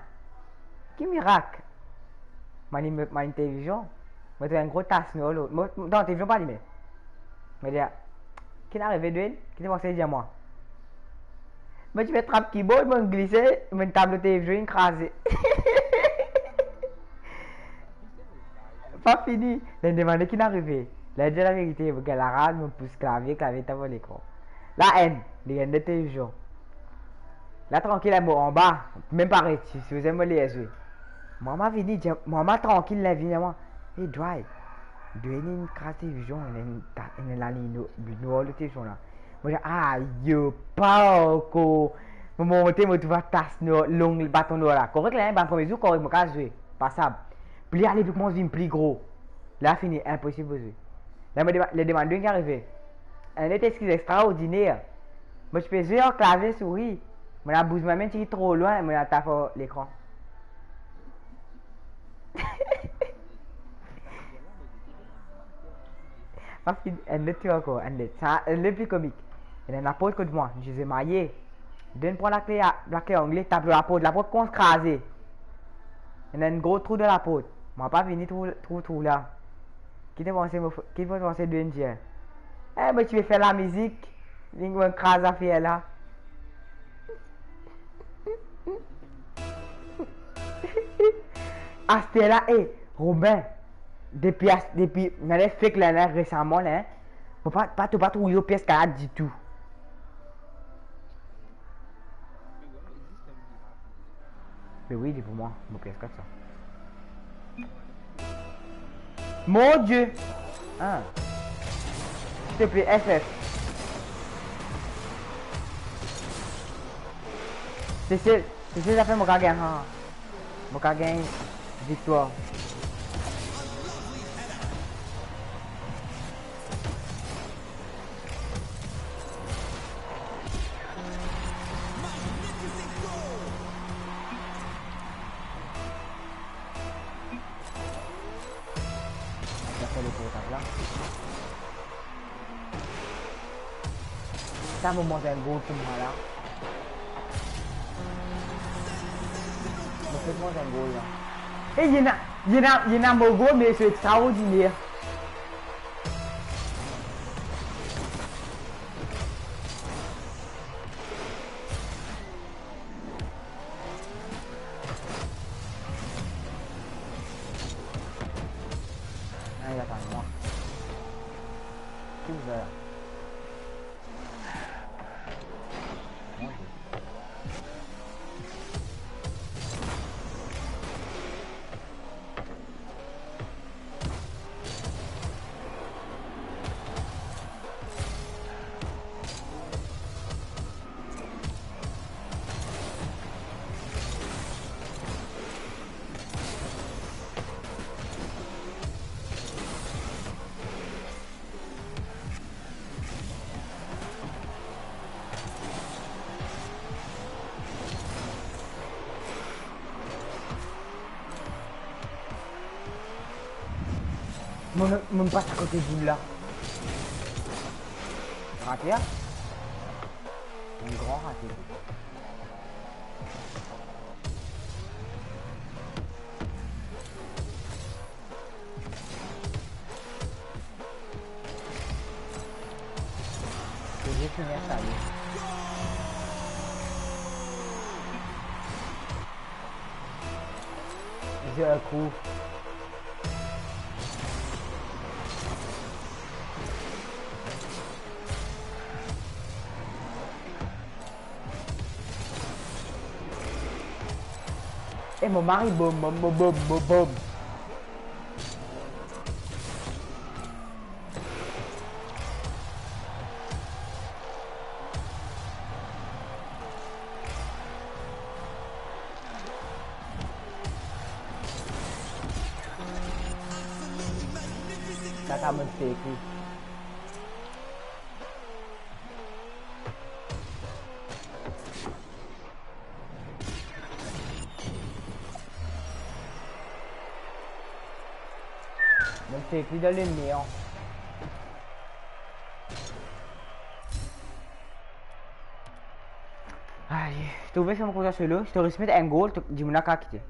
qui miracle. Ma télévision. Moi j'ai un gros tasse non, télévision pas mais. Je dis Qui n'est arrivé d'elle? Qui n'est passé à moi? Mais tu fais trap keyboard, me glisser, me table de télévision écrasée. Pas fini. Elle demandé qui n'est arrivé. Là, j'ai la vérité. Parce que la rade me pousse clavier, clavier, t'as volé l'écran. La haine, les haines de télévision. Là, tranquille, elle est en bas. Même pas réussi. Si vous aimez les SE. Maman vini, maman tranquille, la vie, maman. Hey, drive. De une crasse télévision, elle est la ligne de télévision là. Moi, aïe, pas ko. Mon monté, moi, tu vas tasser long bâton là. Correct, là, ban premier jour, correct, moi, qu'à jouer. Passable. Puis aller plus mon plus gros. Là, fini, impossible de jouer. Là, les demandes qui arrivent. Un exercice extraordinaire. Moi, je peux jouer en clavier souris. Mais la bouche même qui est trop loin, mais la tape l'écran. Parce qu'elle est encore, elle est plus comique. Elle est la peau que moi, je les ai maillés. Donne pour la clé anglaise, tape la peau qu'on crasée. Elle a un gros trou de la peau. Moi, pas fini trou là. Qui te pensé de Indien? Eh, mais tu veux faire la musique, il y a un crase à faire là. Astella et Robin, depuis, on a fait que là récemment, là, pas trouver aux pièces qu'elle a dit tout. Mais oui, dis pour moi, mon pièce 400. Mon Dieu! Ah. S'il te plaît, FF. C'est ça fait mon gars gagne. Mon gars gagne victoire. Ça me montre un goal pour moi là. Me montre un goal là. Et il y en a un goal mais c'est extraordinaire. Ah, il attend moi. Qui vous a là? Mon passe à côté de là. Raté, hein? Un grand raté. J'ai fini ça, lui. J'ai un coup. Et mon mari, boum. Ça t'a me fait écrit. Donc c'est écrit dans le néant. Allez, je te ouvre sur mon compte sur l'eau, je te remettre un goal, dis-moi qu'à quitter.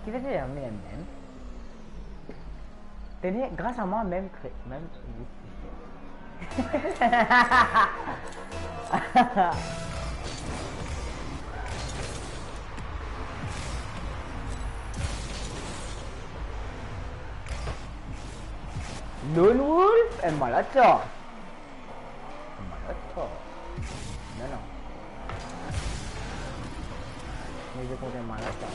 Qui fait ça, même. Tenez, grâce à moi, même Lone Wolf è malato. Malato. No. Mi dice come è malato.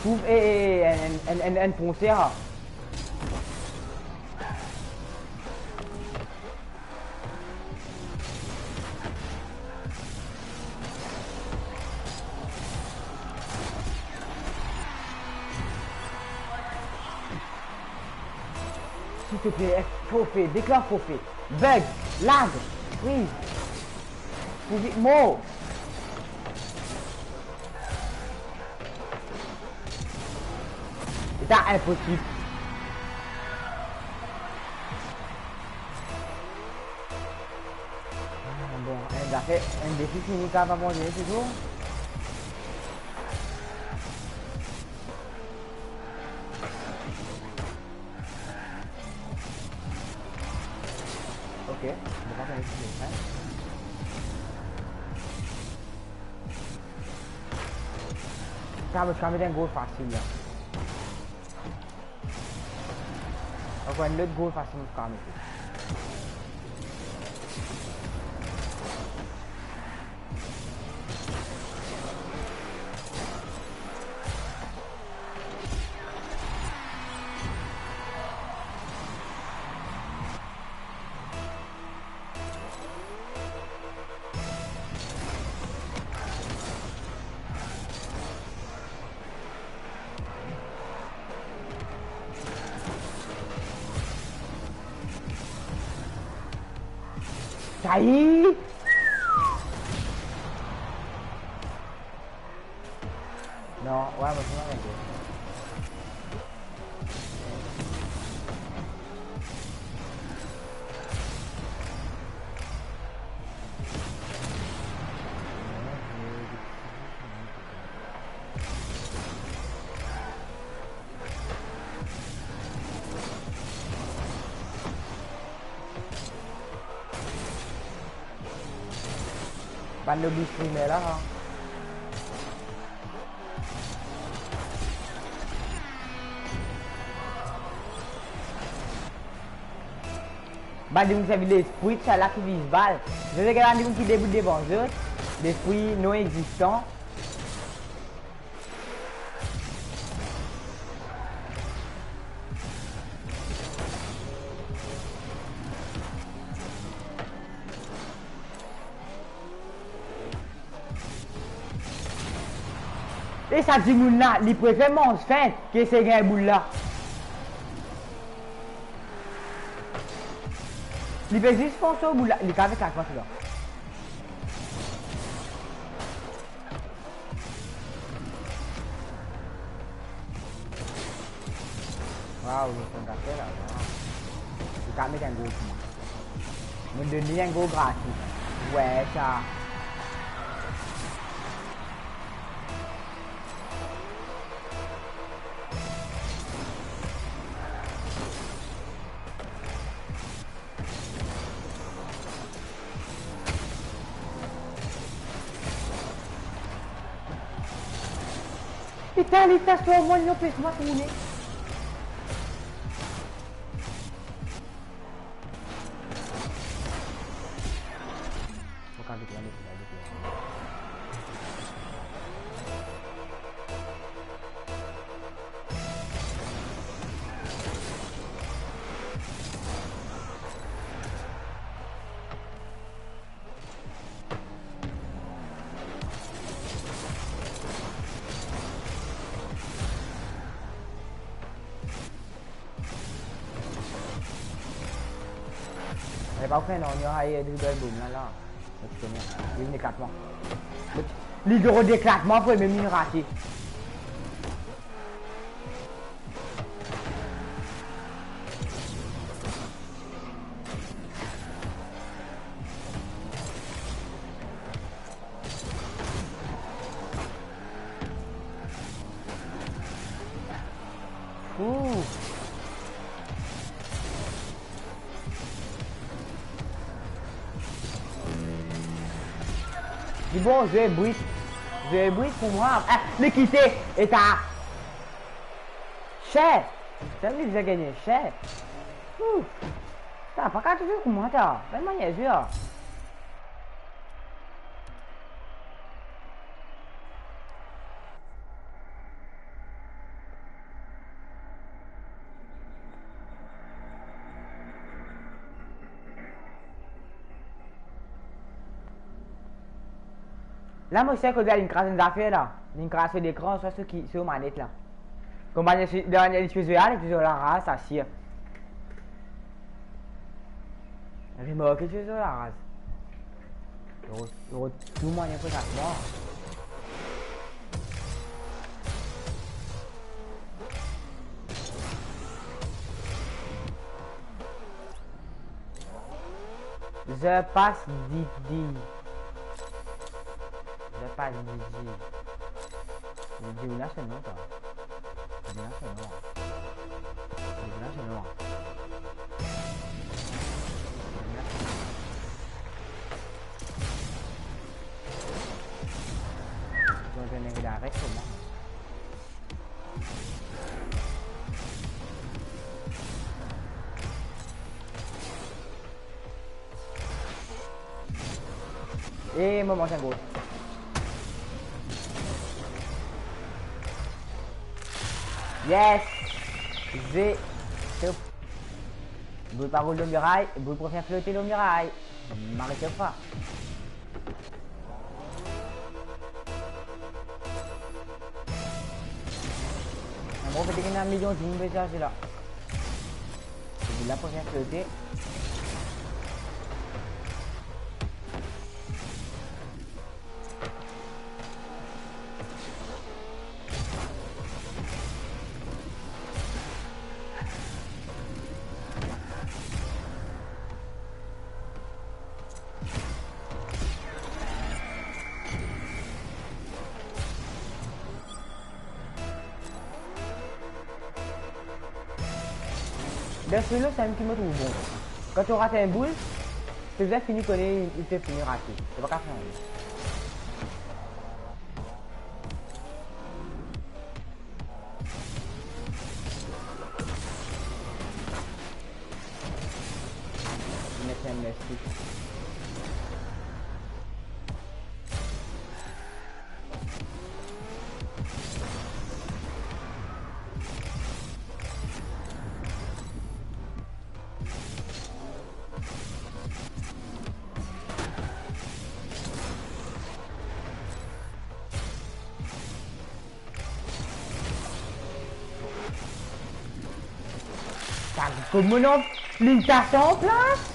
Trouve en foncé ha. S'il te plaît, forfait, déclare forfait. Bug, lag, freeze. Physique mort. C'est impossible. Bon, elle a fait un défi fini quand va manger toujours. Ok, on va faire un défi. Ça va mettre un goal facile là. Encore un autre goal facile quand même. Ça y est. Non, ouais, mais c'est pas vrai. Pas de lobby streamer là. Hein. Bah, des gens qui des fruits, ça là qui visent balle. Je sais qu'il y a des gens qui débutent des bons jeux, des fruits non existants. Et ça dit moun là, il préfère manger fin que c'est un boule là. Il fait juste foncer au boule là, il est avec 4 là. Waouh, ils sont gâtés là. Il est avec un gros coup. Me donner un gros gratuit. Ouais, ça. Putain, les tasses au moins non plus, moi c'est mouillé. Bao cái nó nhớ hay đi đây bùm là đi đi cắt mà đi rồi đi cắt mà phải mình ra chi Dis bon, je vais bruit. Je vais bruit pour moi. Ah, le quitter. Et t'as. Cher. Ça me dit que j'ai gagné. Cher. T'as pas qu'à te faire comme moi, t'as. Vraiment, il y a joué. Là, moi, je sais que il crasse des affaires là. Il crasse l'écran, soit ceux qui sont manettes là. Comme il y a des choses réelles, et puis la race, ça chire. Remarquez que c'est la race. Tout le monde est pour ça. Je passe Didi. Je passe Didi. Didi, là c'est non, toi. Didi, là c'est non. Didi, là c'est non. Je vais venir avec moi. Et moment c'est gros. Yes! J'ai. Boule par boule de muraille, boule pour faire flotter le muraille. M'arrêtez pas. Bon, peut-être qu'il y a 1 million de lignes de charge là. C'est là pour faire flotter. Dans ce là, c'est un qui me trouve bon. Quand tu rates un boule, tu faisais fini connaître, il te finit raté. C'est pas qu'à faire. Merci. Comment on l'instation en place?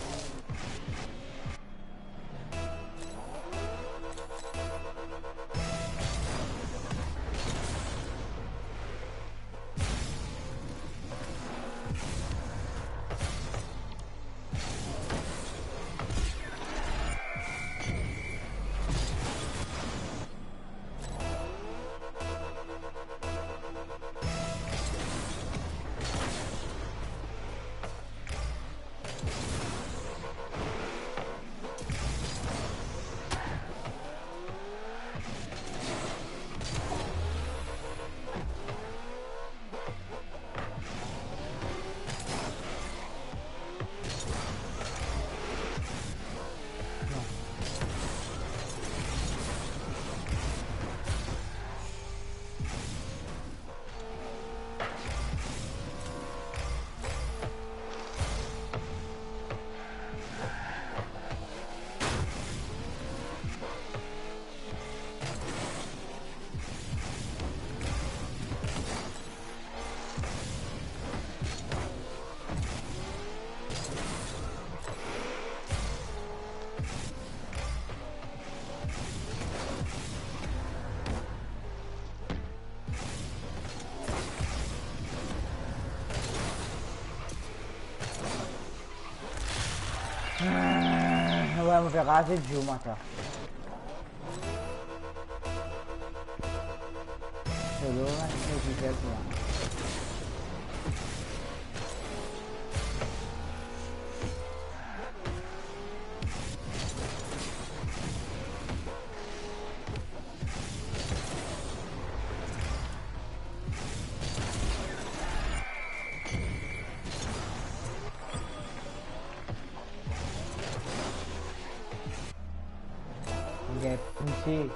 Ouais, on va faire raser du moi ça. C'est lourd, c'est difficile là. lâcher.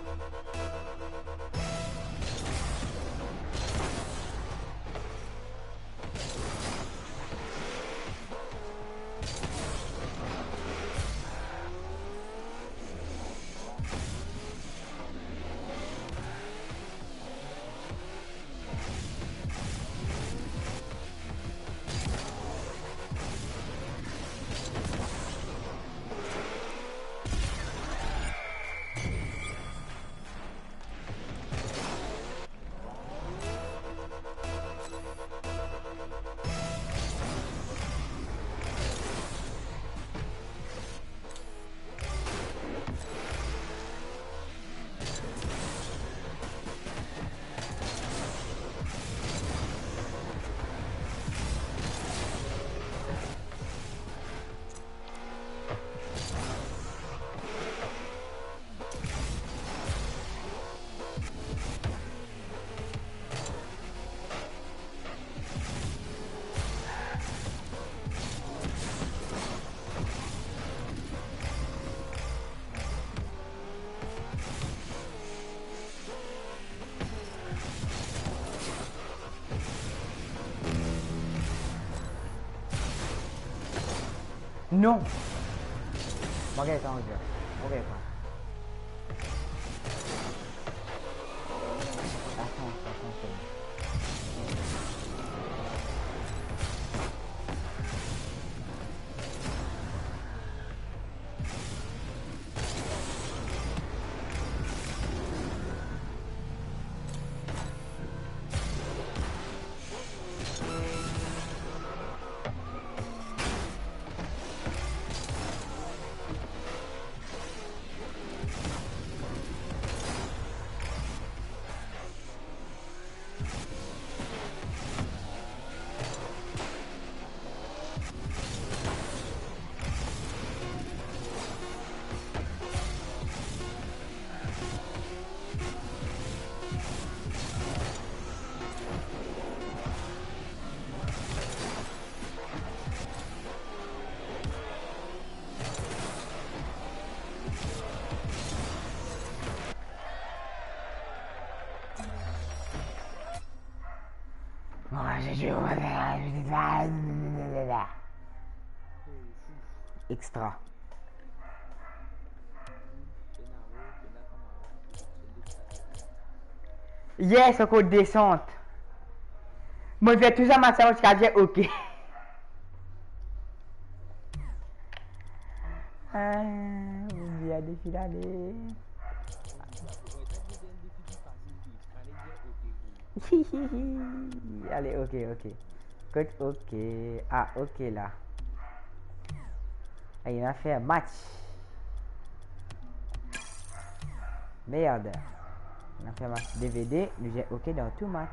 Non. Ok, attends, ok, attends. Extra. Yes, encore descente. Moi, je vais tout ça matin jusqu'à dire ok. Il y a des filles d'aller. Allez, ok. Code ok. Ah, ok là. Ah, il a fait un match. Merde. On a fait un match DVD. Nous j'ai ok dans tout match.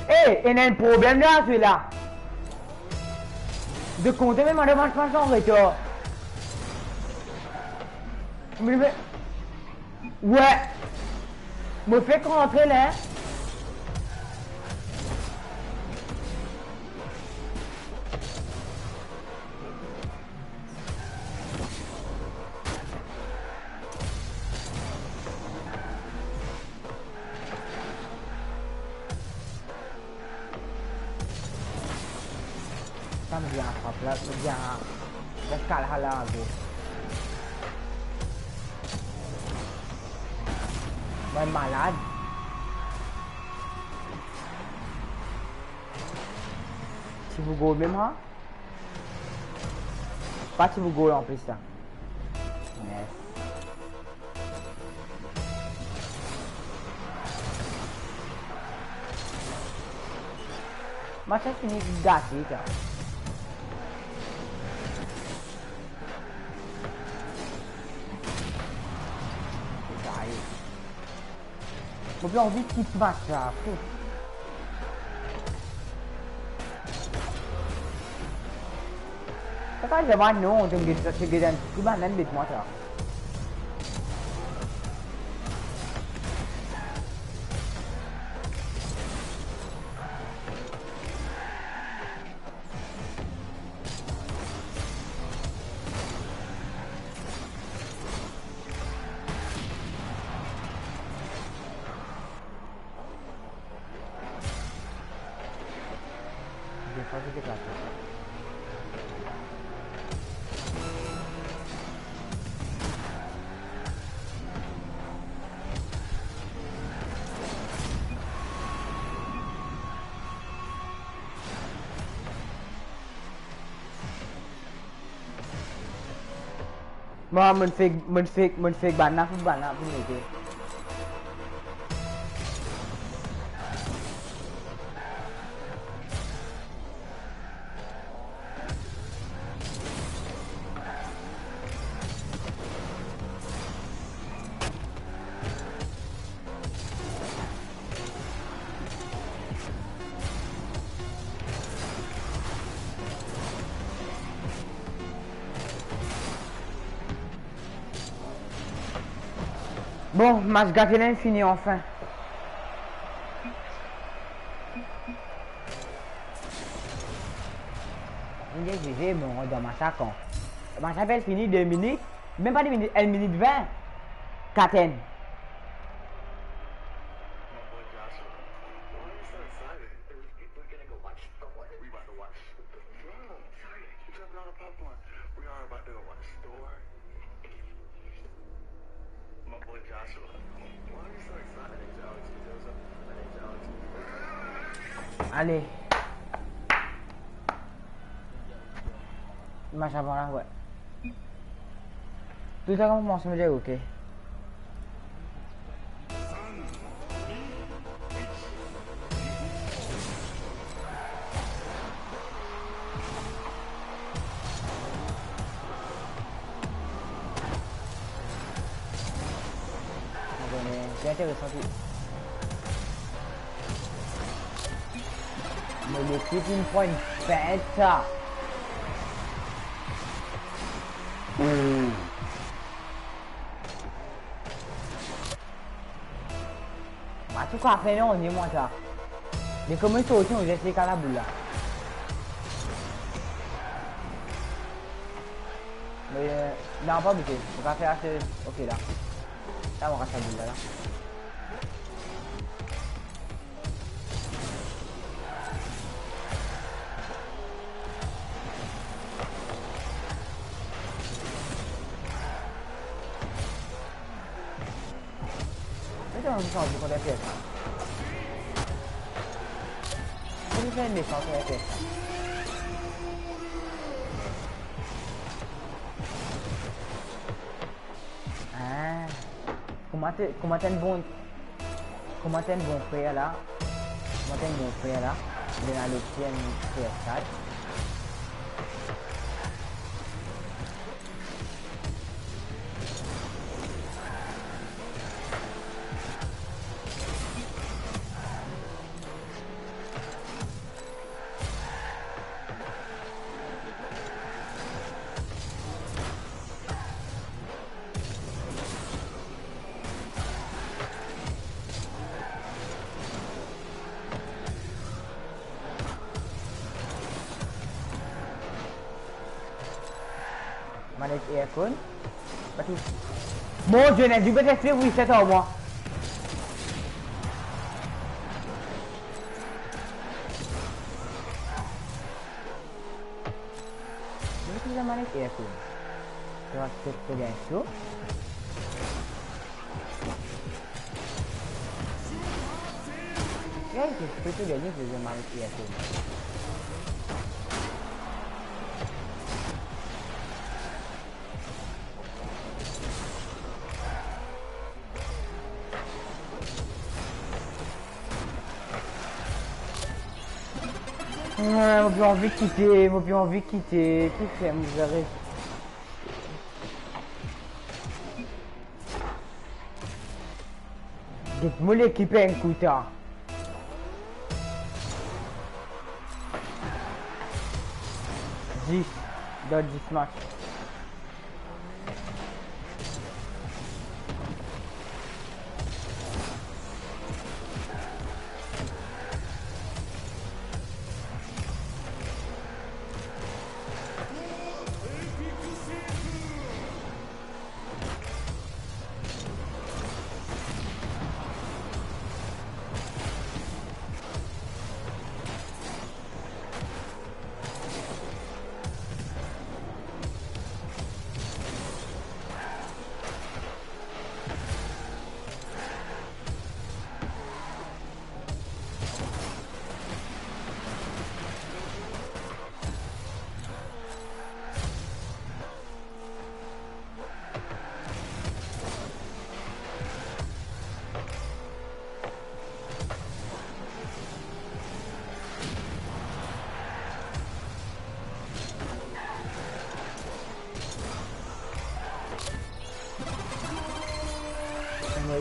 Eh, il y a un problème là, celui-là. De compter même en revanche pas son retour. Ouais. Me fait rentrer là. Ça me vient à frapper là, me vient à... La scale là, en gros. Moi, malade. Si vous go même, hein? Pas si vous go en plus, là. Yes. Mas saya sini gasi kan. Baik. Faut plus envie de quitter match là. Fou. Các bạn giờ bạn nó trong cái đàn cứ bạn đánh bịt mọi thứ. Mà mình fake bạn nào cũng người kia. Bon, match Gatelen fini enfin. J'ai bon dans ma chacun. Ma chapelle fini 2 minutes, même pas 2 minutes, 1 minute 20. Katen. Allez. Match avant là, ouais. Tout ça commence à me dire ok. C'est intéressant. Mais l'équipe une fois une fête ça. Bah tu crois faire non, dis-moi ça. Mais comment ils sont aussi, on va essayer qu'à la boule là. Mais non, pas buter. On va faire assez. Ok là. Là on reste la boule là. Non, je sens qu'on a fait ça. Je vais aimer ça, on a fait ça. Ah. Comment t'es un bon frère là? Comment t'es un bon frère là? Il est dans le tien PS4. Manage aircon. Betul. Mojo nak juga dah straight reset tau mo. Ini kita manage aircon. Terus set ke dia tu. Ya itu dia ni kita manage aircon. Moi plus envie de quitter, moi plus envie de quitter, tout fait, vous avez. shit, moi l'équipe est un couteau. Dans 10 matchs.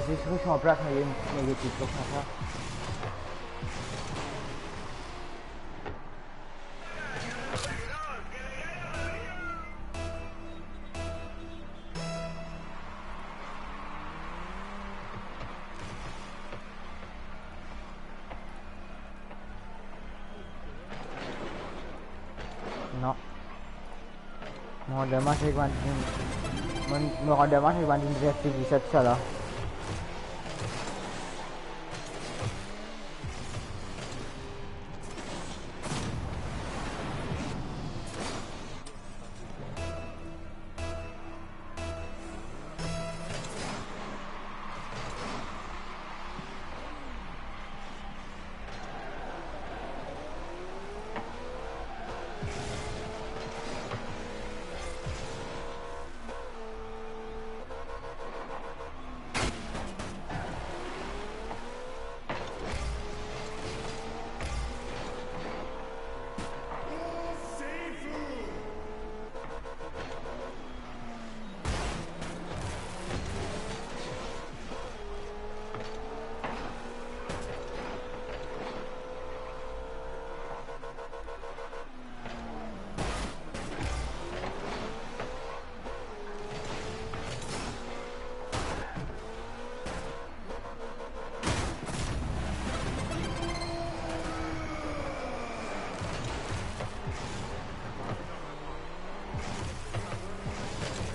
Je suis en place, mais il y a une négative pour ça. Non. Mon dommage avec Valentine. Mon dommage avec Valentine Dress 17 ça là.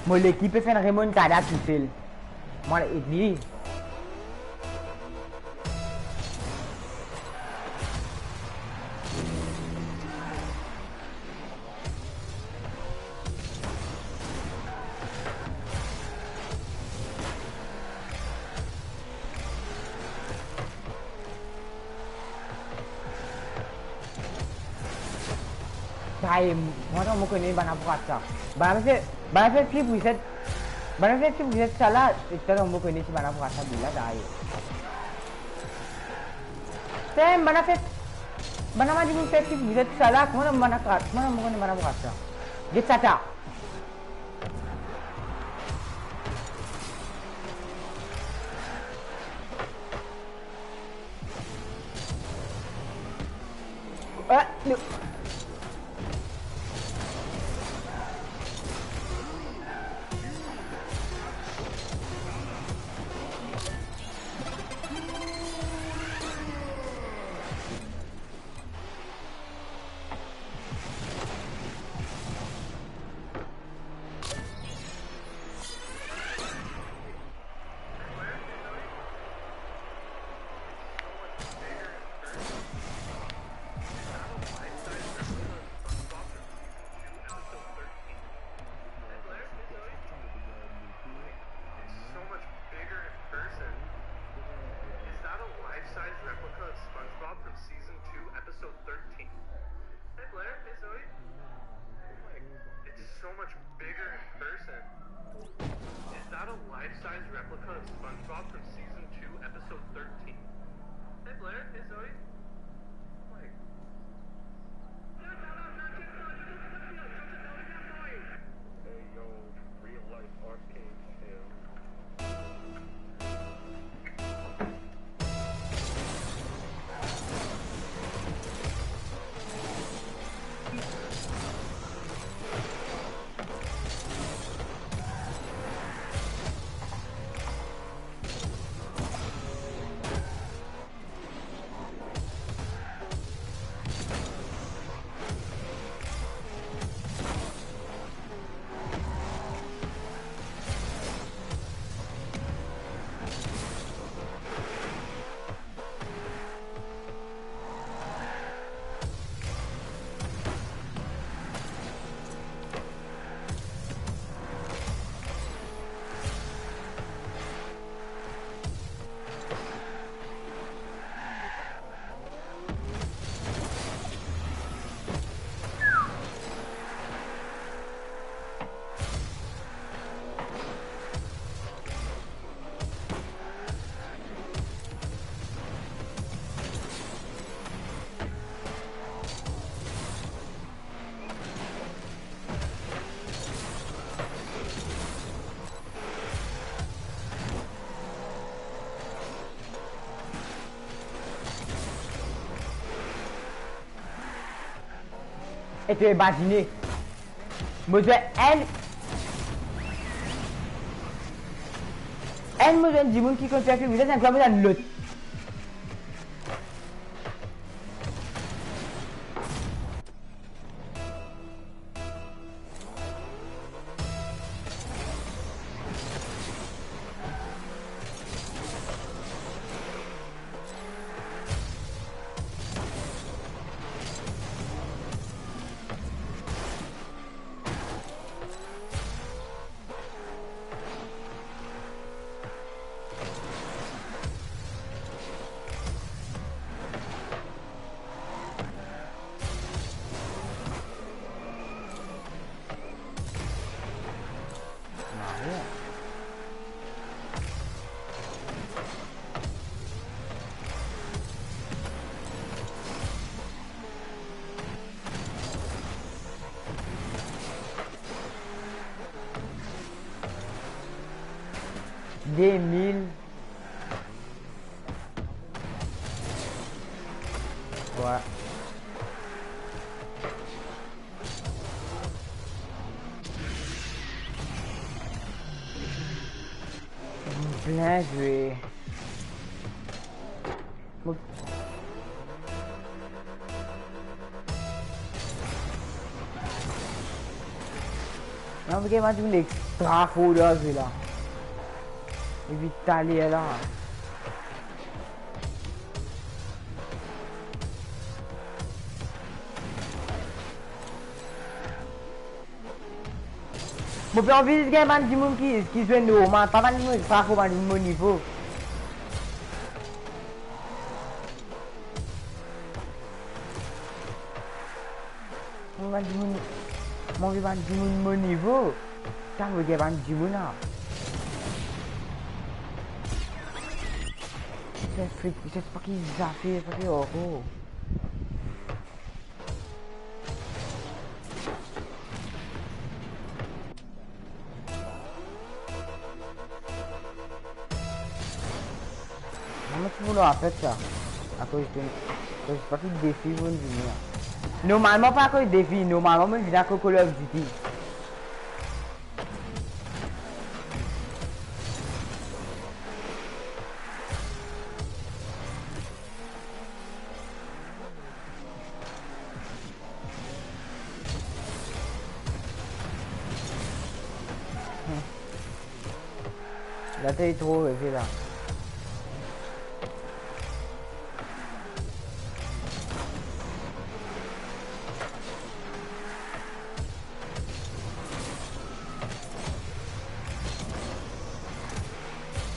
Moi l'équipe fait une remontada tout seul. Moi l'équipe. Baik, mana mau kini bana puasa. Bana fe flip reset salah. Kita mau kini si bana puasa bila dah. Sem bana maju pun fe flip reset salah. Mana mau kini bana puasa. Get sata. Et tu imagines. Moi, je moi, je dis, qui compte faire que vous êtes un club de l'autre. Des 1000. Ouais. Bien joué. Bon. Non, perché ma tu un extra furoso là. Evitali là. Mon père envie de gagner du monde qui joue normal, pas mal de monde, pas pour mon niveau. Mon vivant du mon niveau, ça veut dire du monde là. C'est pas qu'ils a fait, c'est pas qu'ils ont. Comment tu veux faire ça? À cause de... C'est pas qu'il défie vont venir. Normalement pas à cause de défi, normalement même vient à Call of Duty. Là t'es trop rêvé là.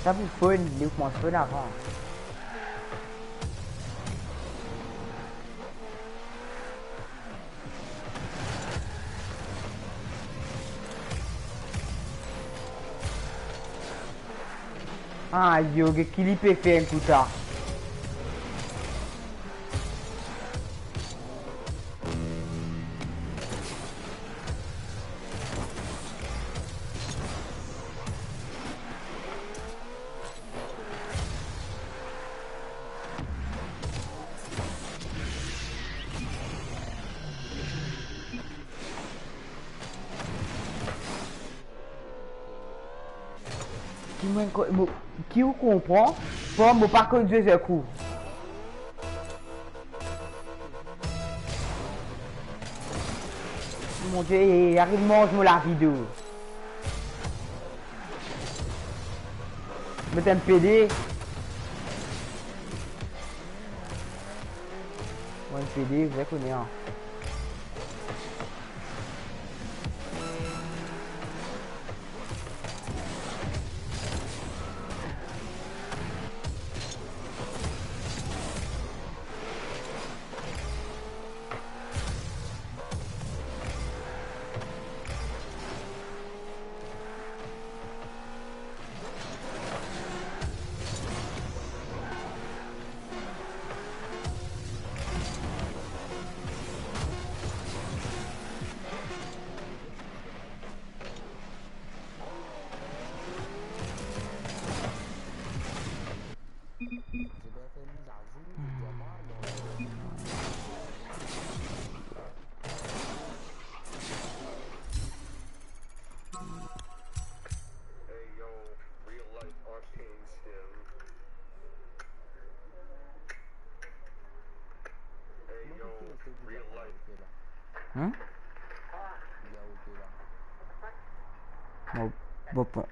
Ça vous faut une livre mon feu d'avant. Ah yo, que qu'il peut faire un coup ça. Qui vous comprend, pour ne pas conduire ce coup. Mon Dieu, arrive, mange-moi la vidéo. Mettez un PD. Ouais, un PD, vous avez connu. Hein.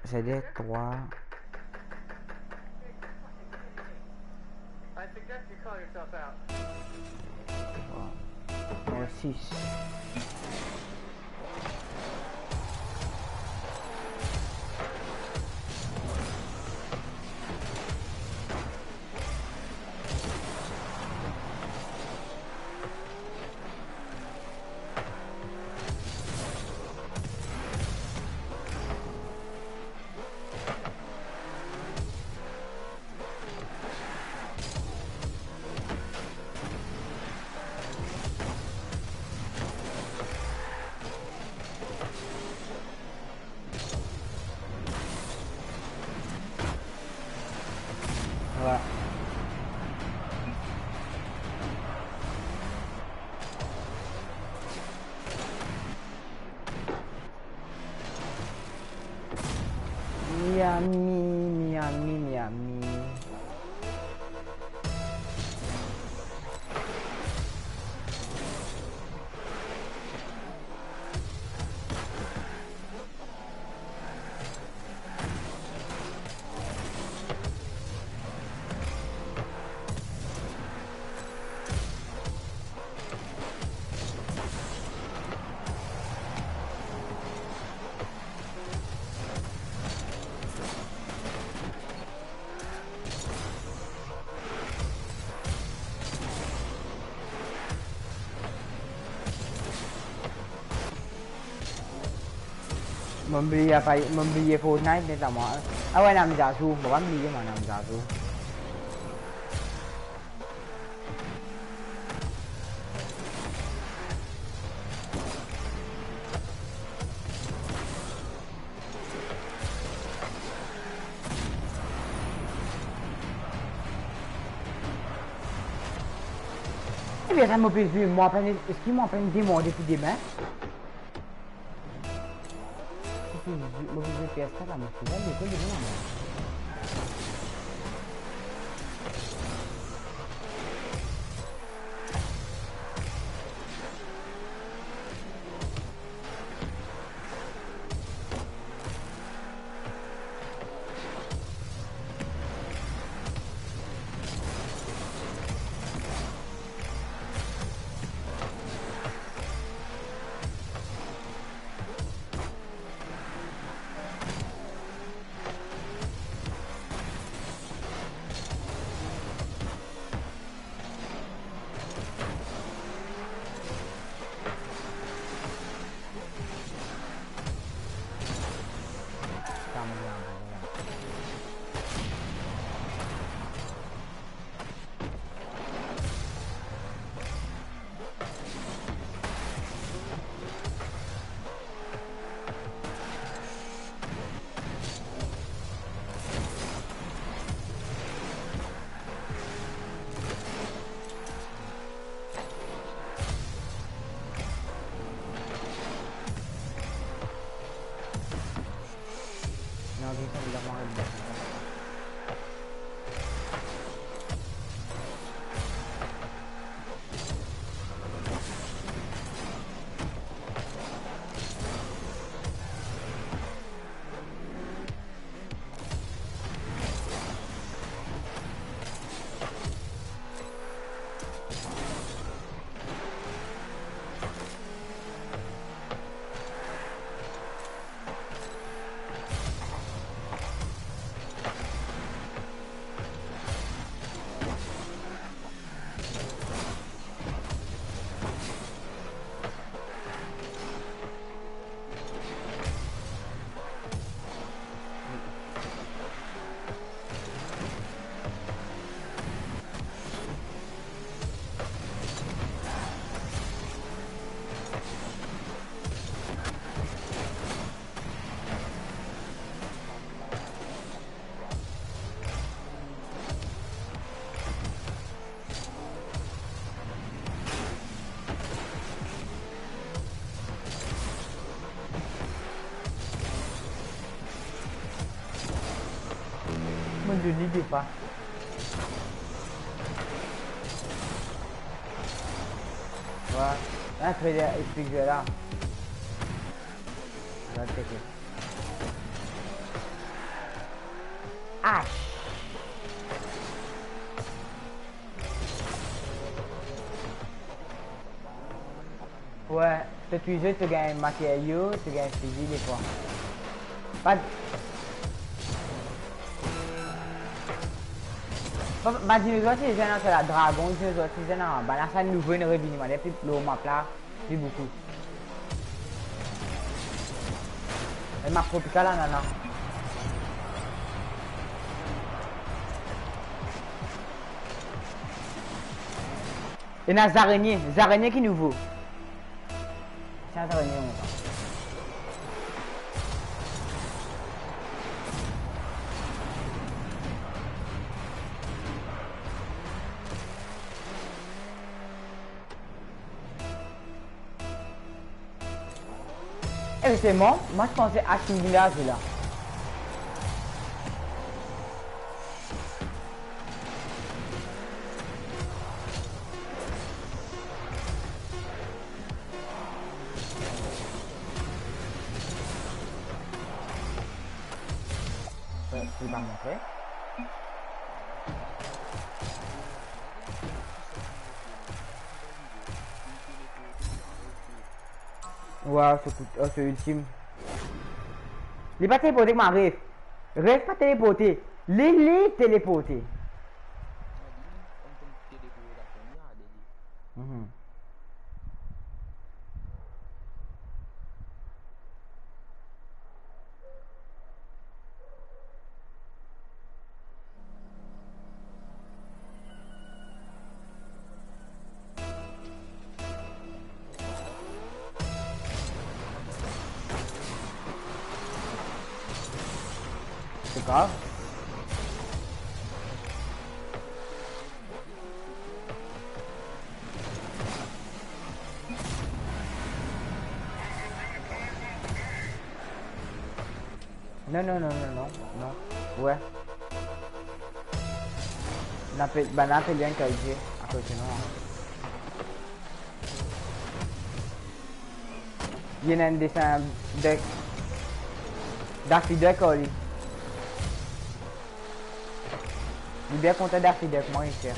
C'est des 3. I suggest you call yourself out. 6. Voilà. Miami, Miami, Miami. Membeli Fortnite nên tao mở. Quay nằm giả xu, bỏ bắn đi chứ mà nằm giả xu. E via siamo più mo prendi schimo prendi mo di me. Lo vedo che sta la musica di quelli non hanno. Menjadi di pa. Wah, saya expliquera. Date que H. Ouais, ce jeu, tu gagnes matériaux, tu gagnes fusil des fois. Pas de... Bah, dinosaure, c'est genre, c'est la dragon, dinosaure, c'est genre, bah, là, ça nouveau, une revenu, mais depuis le map là, plus beaucoup. Elle m'a tropical là, nana. Et là, les araignées qui nouveau. C'est un araignée, mon gars. Eh, c'est moi je pensais à ce village là. Tu vas montrer. Wow, c'est ultime. Il n'est pas téléporté comme un rêve. Rêve pas téléporté. Les téléporté. C'est grave. Non, non, non, non, non, non. Ouais. Bah, n'a pas bien qualifié. À côté, non. Il y a un dessin de... Daffy Duck, Oli. Il est bien content Daffy Duck, moi, il sert.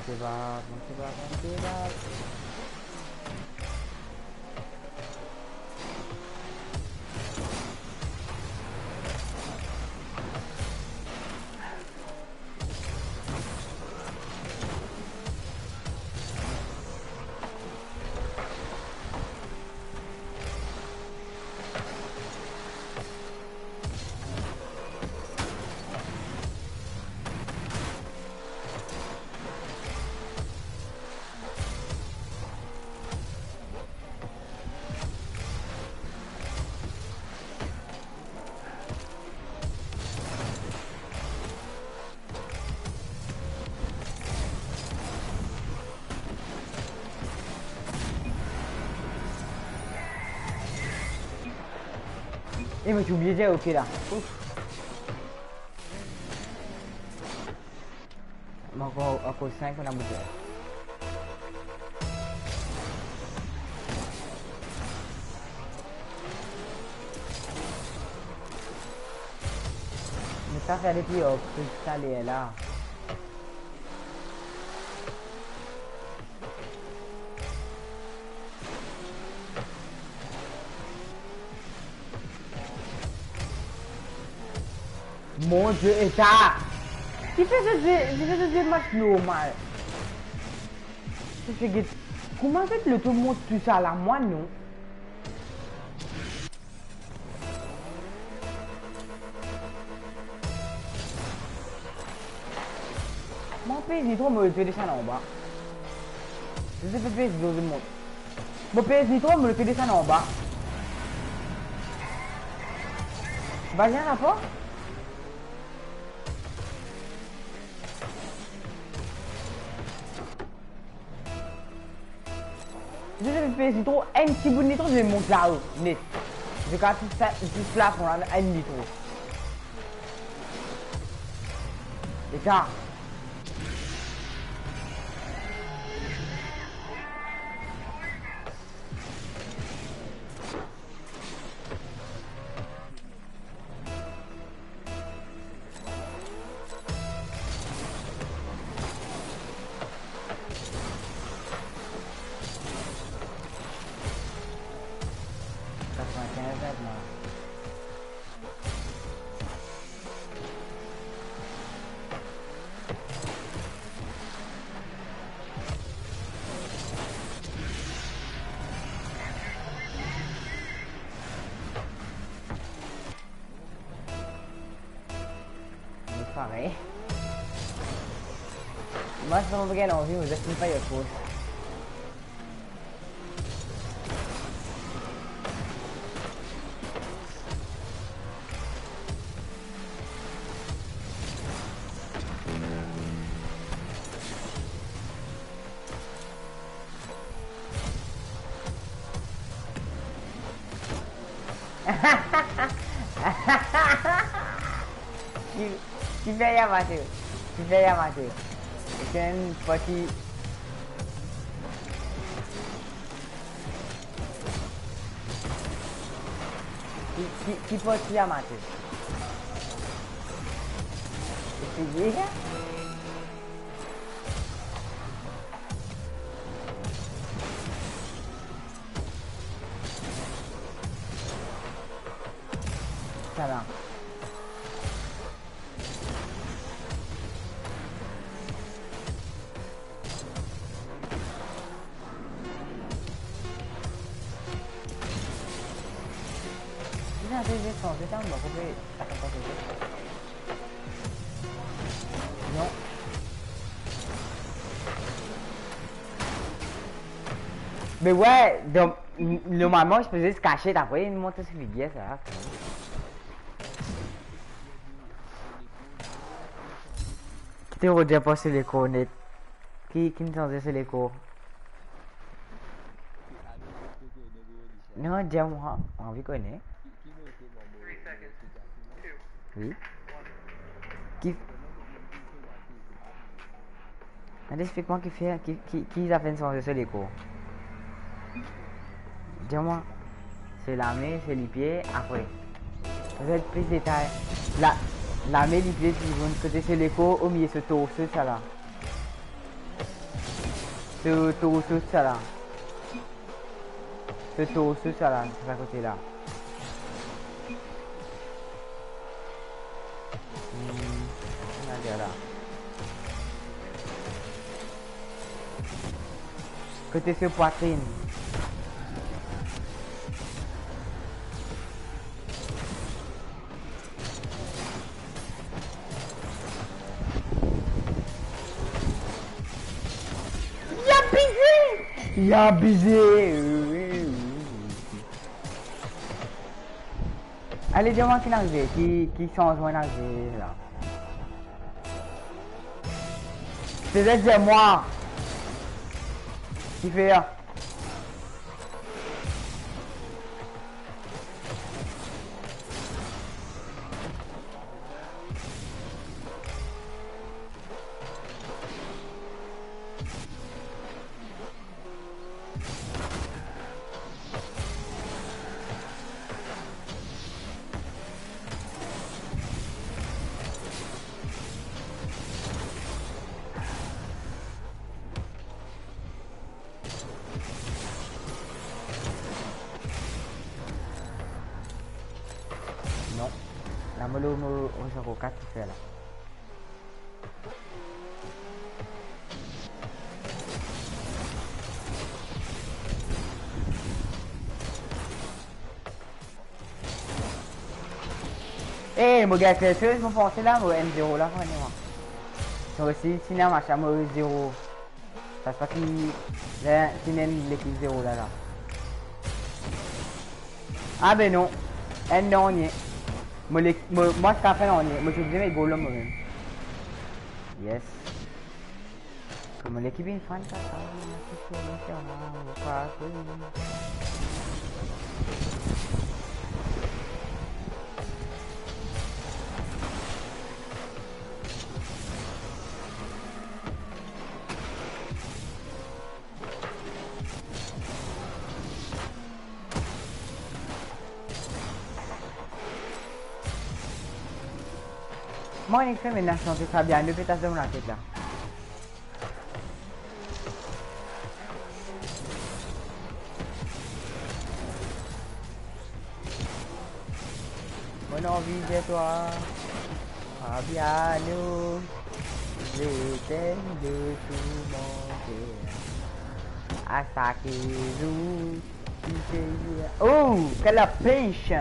Montez bas. Et moi j'ai oublié déjà, ok là. Ouf. Encore 5 on a bougé. Mais ça fait des petits cristal là. Mon Dieu, et ça! Il fait ce match normal. Comment fait que le tout monte tout ça là? Moi non. Mon PS trop me le fait descendre en bas. Je sais pas PS dans le monde. Mon PS trop me le fait descendre en bas. Vas-y un rapport? Je fais trop un petit bout de nitro, je vais monter là-haut, net. Je garde tout ça, juste là pour un nitro. Et ça. Pareil. Moi, je vais regarder en vue, vous êtes pas your post. Tu fais rien, Mathieu. Tu fais rien, Mathieu. C'est un petit... Qui petit à Mathieu. C'est bien. Ça va. Non. Mais ouais, donc, normalement je faisais se cacher, après une montée sur les ça va. Qui t'aurait déjà passé les cours net? Qui ne s'en c'est les cours? Non, dis-moi, on connaît. Oui. Qui... Allez, explique-moi qui a fait une changé sur les cours. Dis-moi. C'est la main, c'est les pieds, après. Vous êtes plus de détails. La main, les pieds, si vous côté c'est les cours, au milieu, ce torse, ça là. Ce torse, ça là. Ce torse, ça là, c'est à côté là. Là. Côté sur poitrine. Il a abusé. Allez, dis-moi qui est arrivé, qui sont en arrivé là. C'est moi. Qui fait là? Non. La mollo au 04 tu fais là. Eh, mon gars, c'est sûr, ils vont penser là, moi, M0 là, vraiment. Ils ont aussi signé un match à moi 0. Ça se passe qu'il y l'équipe 0 là, là. Ah ben non. Elle non, on y est. Moi, je t'en fais, on y est. Moi, je vous dis mes goals là, moi-même. Yes. Comme l'équipe est une fan, ça, moi, on est fait maintenant, je suis bien, deux pétasses de mon tête là. Bonne envie de toi, Fabiano, j'étais de tout mon cœur. Asakiru, oh, quelle pêche!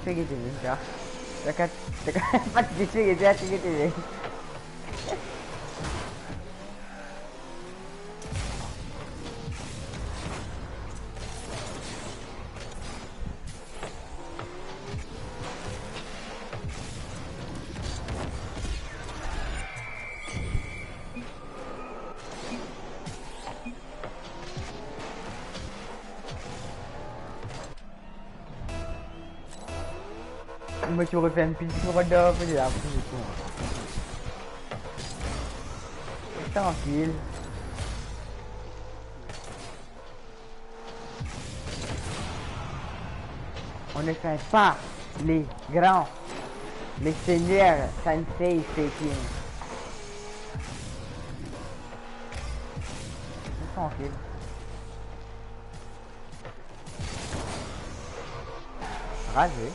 Saya gitu ya. Dekat gitu ya. Moi tu refais une pile sur Rodolphe, j'ai la position. Tranquille. On ne craint pas les grands, les seigneurs, sensei, faking. Tranquille. Rasé.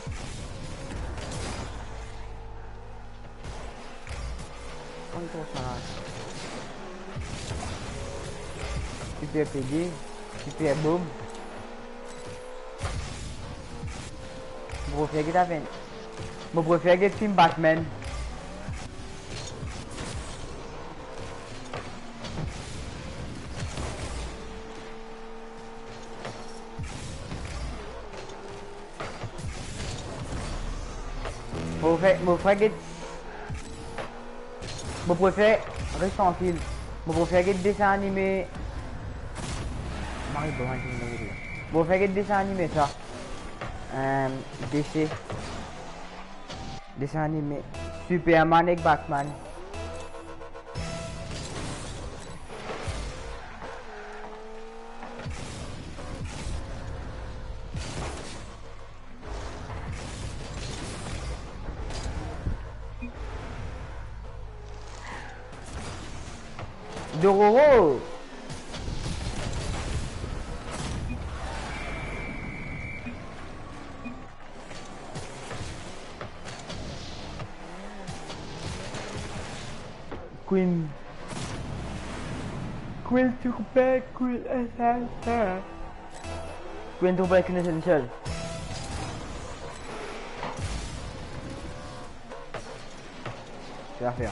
Super PD, super boom. Mon préféré est mon préféré est film Batman. Mon préféré mon préféré, reste tranquille. Mon préféré dessin animé. Mon préféré dessin animé ça. DC. Dessin animé. Superman et Batman. Dororo. Queen Turbine, Queen Essential. Queen Turbine, Queen Essential. Je vais la faire.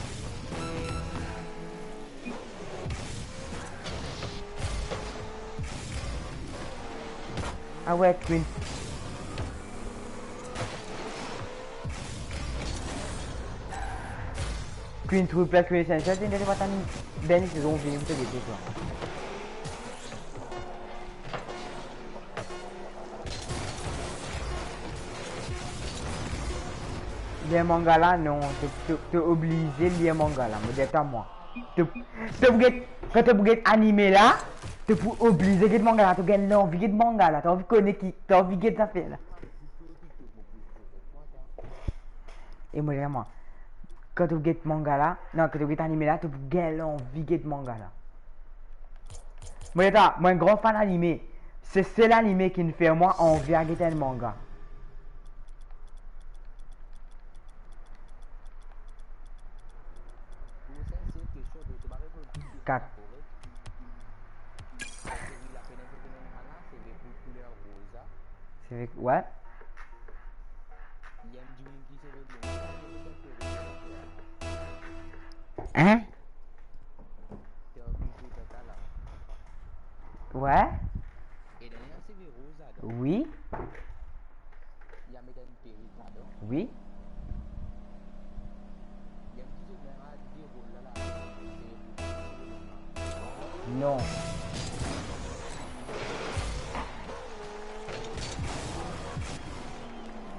Ah ouais, Queen. Queen Turbine, Queen Essential, c'est une des batailles bien, ils ont fini, vous savez, quoi. les mangas là, non. T'es obligé de lire manga là. Me dis à moi. Quand tu es animé là, tu es obligé de manga là. Tu as envie de manga là. Tu as envie de connaître qui. Tu as envie de ça fait là. Et moi, vraiment. Quand tu es manga là, non, quand tu es animé là, tu as envie de manga là. Moi, un grand fan animé. C'est l'animé qui me fait moi envie de regarder le manga. Quatre. C'est avec. Ouais. Hein? Ouais. Oui. Oui. Non.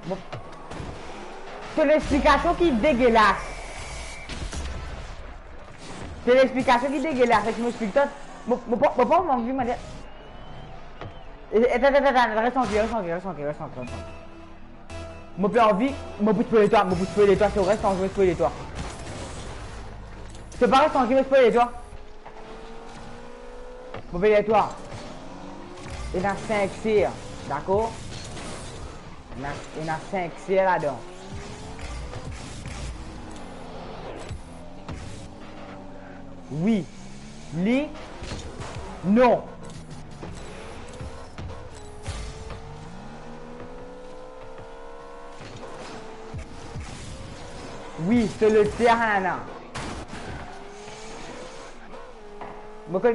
Bon. C'est l'explication qui est dégueulasse. C'est l'explication qui est dégueulasse. Je m'explique tout. Bon, mon vieux m'a dit. Attends, reste tranquille. Moi, plus envie, moi, plus spoiler toi, c'est au reste, je vais spoiler toi. C'est pas reste tranquille, je vais spoiler toi. Moi, spoiler toi. Il y a 5 cires, d'accord? Il y a 5 cires là-dedans. Oui. Li. Non. Oui, c'est le terrain. Moi, je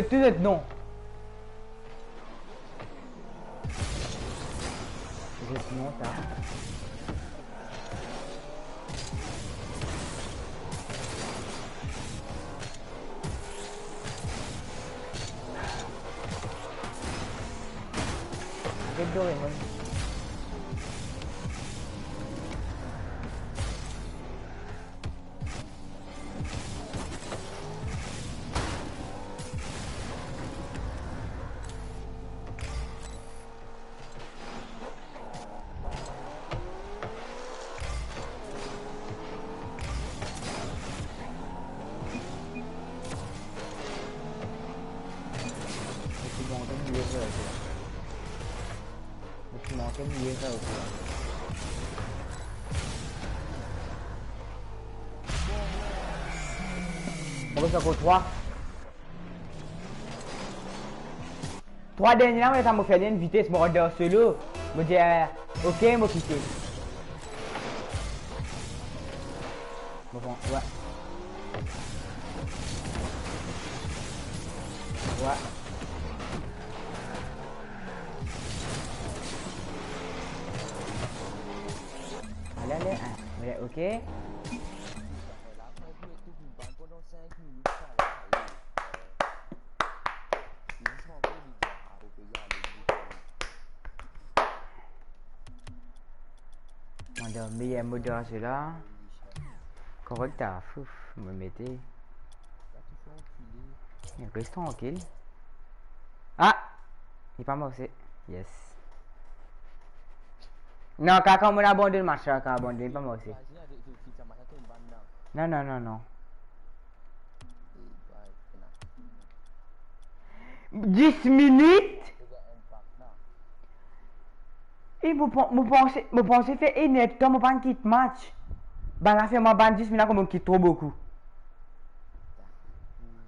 tout le nom. Je non, ça. J'ai Doraemon. On va faire quoi 3. 3 derniers là, on va faire une vitesse, moi de solo. Je dis ok, moi quitter. Bon, ouais. Ouais. Allez, ok. Meilleur modération là. Correct, fouf, me mettez. Reste tranquille. Ah! Il est pas mort aussi. Yes. Non, quand on abandonne le match, quand on abandonne, il est pas mort aussi. Non. 10 minutes? Et vous pensez faire un temps, vous pas quitter match. Ben là, fait moi 10 minutes, comme on quitte trop beaucoup.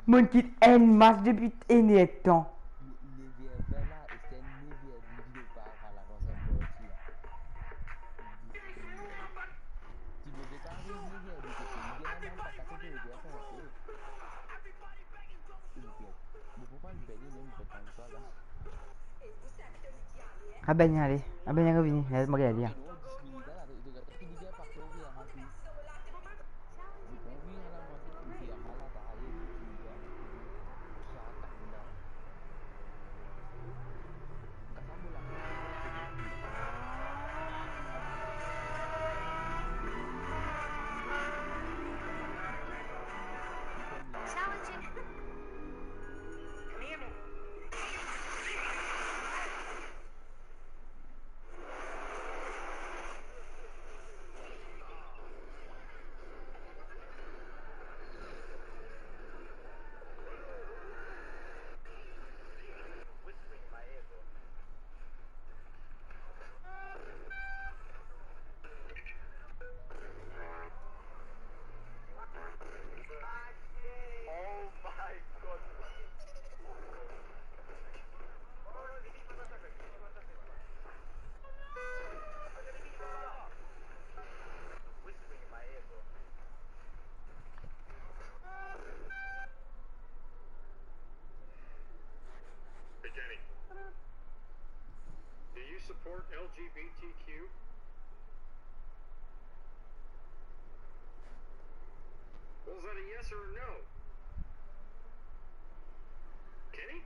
Mon quitte un match depuis un temps. Ah ben allez, revenu, laisse-moi regarder. LGBTQ? Well, is that a yes or a no? Kenny?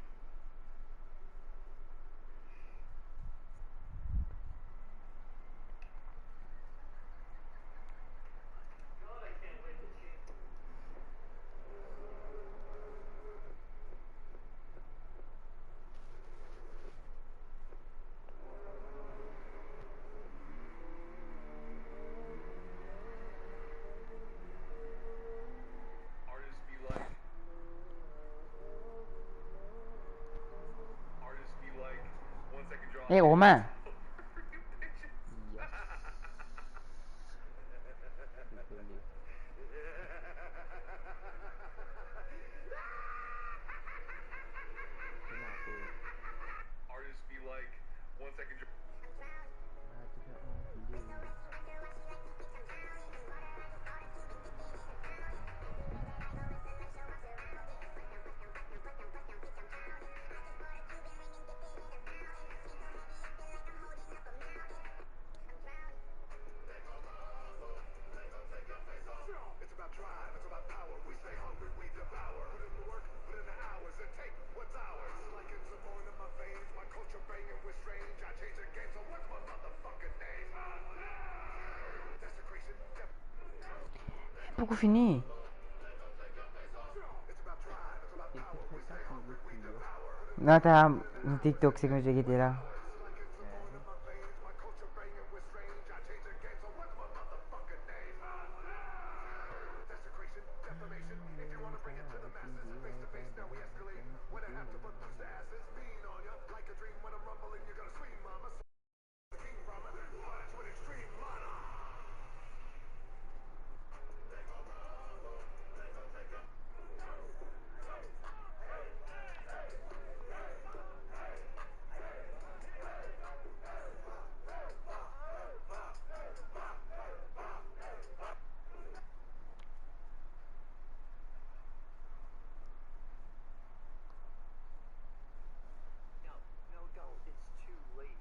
God, I can't wait to change. Artists be like, one second draw. 哎，我们 Yes. Désolé. Kenapa? Artists be like, one second draw. Ah, tu nak orang gila. It's about drive, it's about power. We stay hungry, we devour. Put in the work, put in the hours, and take what's ours. Like it's a bone in my veins, my culture banging with strange. I change the game, so what's my motherfucking name? Desecration, pourquoi fini? it's about drive, it's about Et power. tu We fais ça stay pour hungry, we YouTube, yo. devour. Non, t'as un TikTok, c'est comme j'ai quitté là. Like it's a bone in my veins, my culture banging with strange. I change the game, so what's my motherfucking name? Desecration, defamation. If you wanna bring it to the masses, face to face, now we escalate. When I have to put the asses bean on ya, like a dream when I'm rumbling, you're gonna scream, mama. King Brahma, punch with extreme mana. No, don't. It's too late.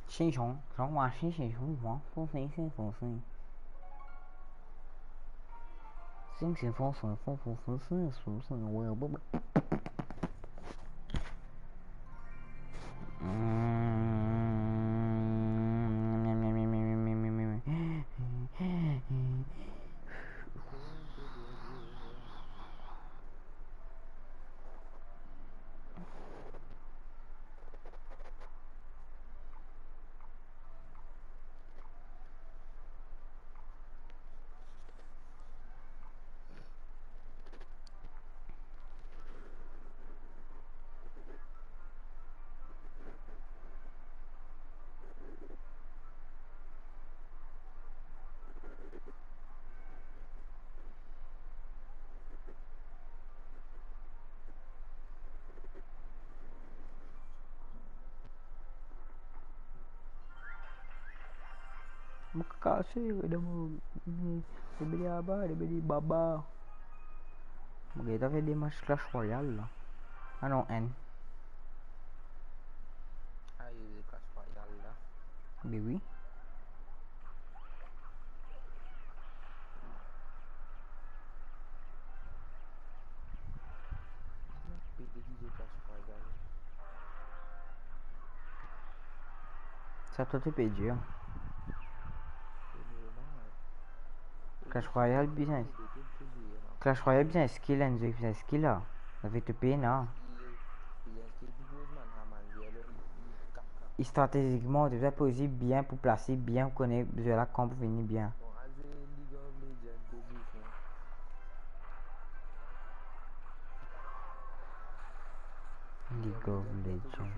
新熊，小马新鲜熊黄，风神新风神，新鲜风神，风风风神，属神，我也不。Makasih udah mau ini dibeli apa dibeli baba begitu tapi dia masih Clash Royale lah non N Ah, il y a Clash Royale là. mais oui PDG Clash Royale. ça toi tu peux dire C'est normal. Clash Royale bien Clash Royale bien skill and bien skill là ça fait te payer non stratégiquement, c'est possible bien pour placer, bien pour connaître de la camp pour venir bien. Bon, à jouer League of Legends, de bouffon. League of Legends.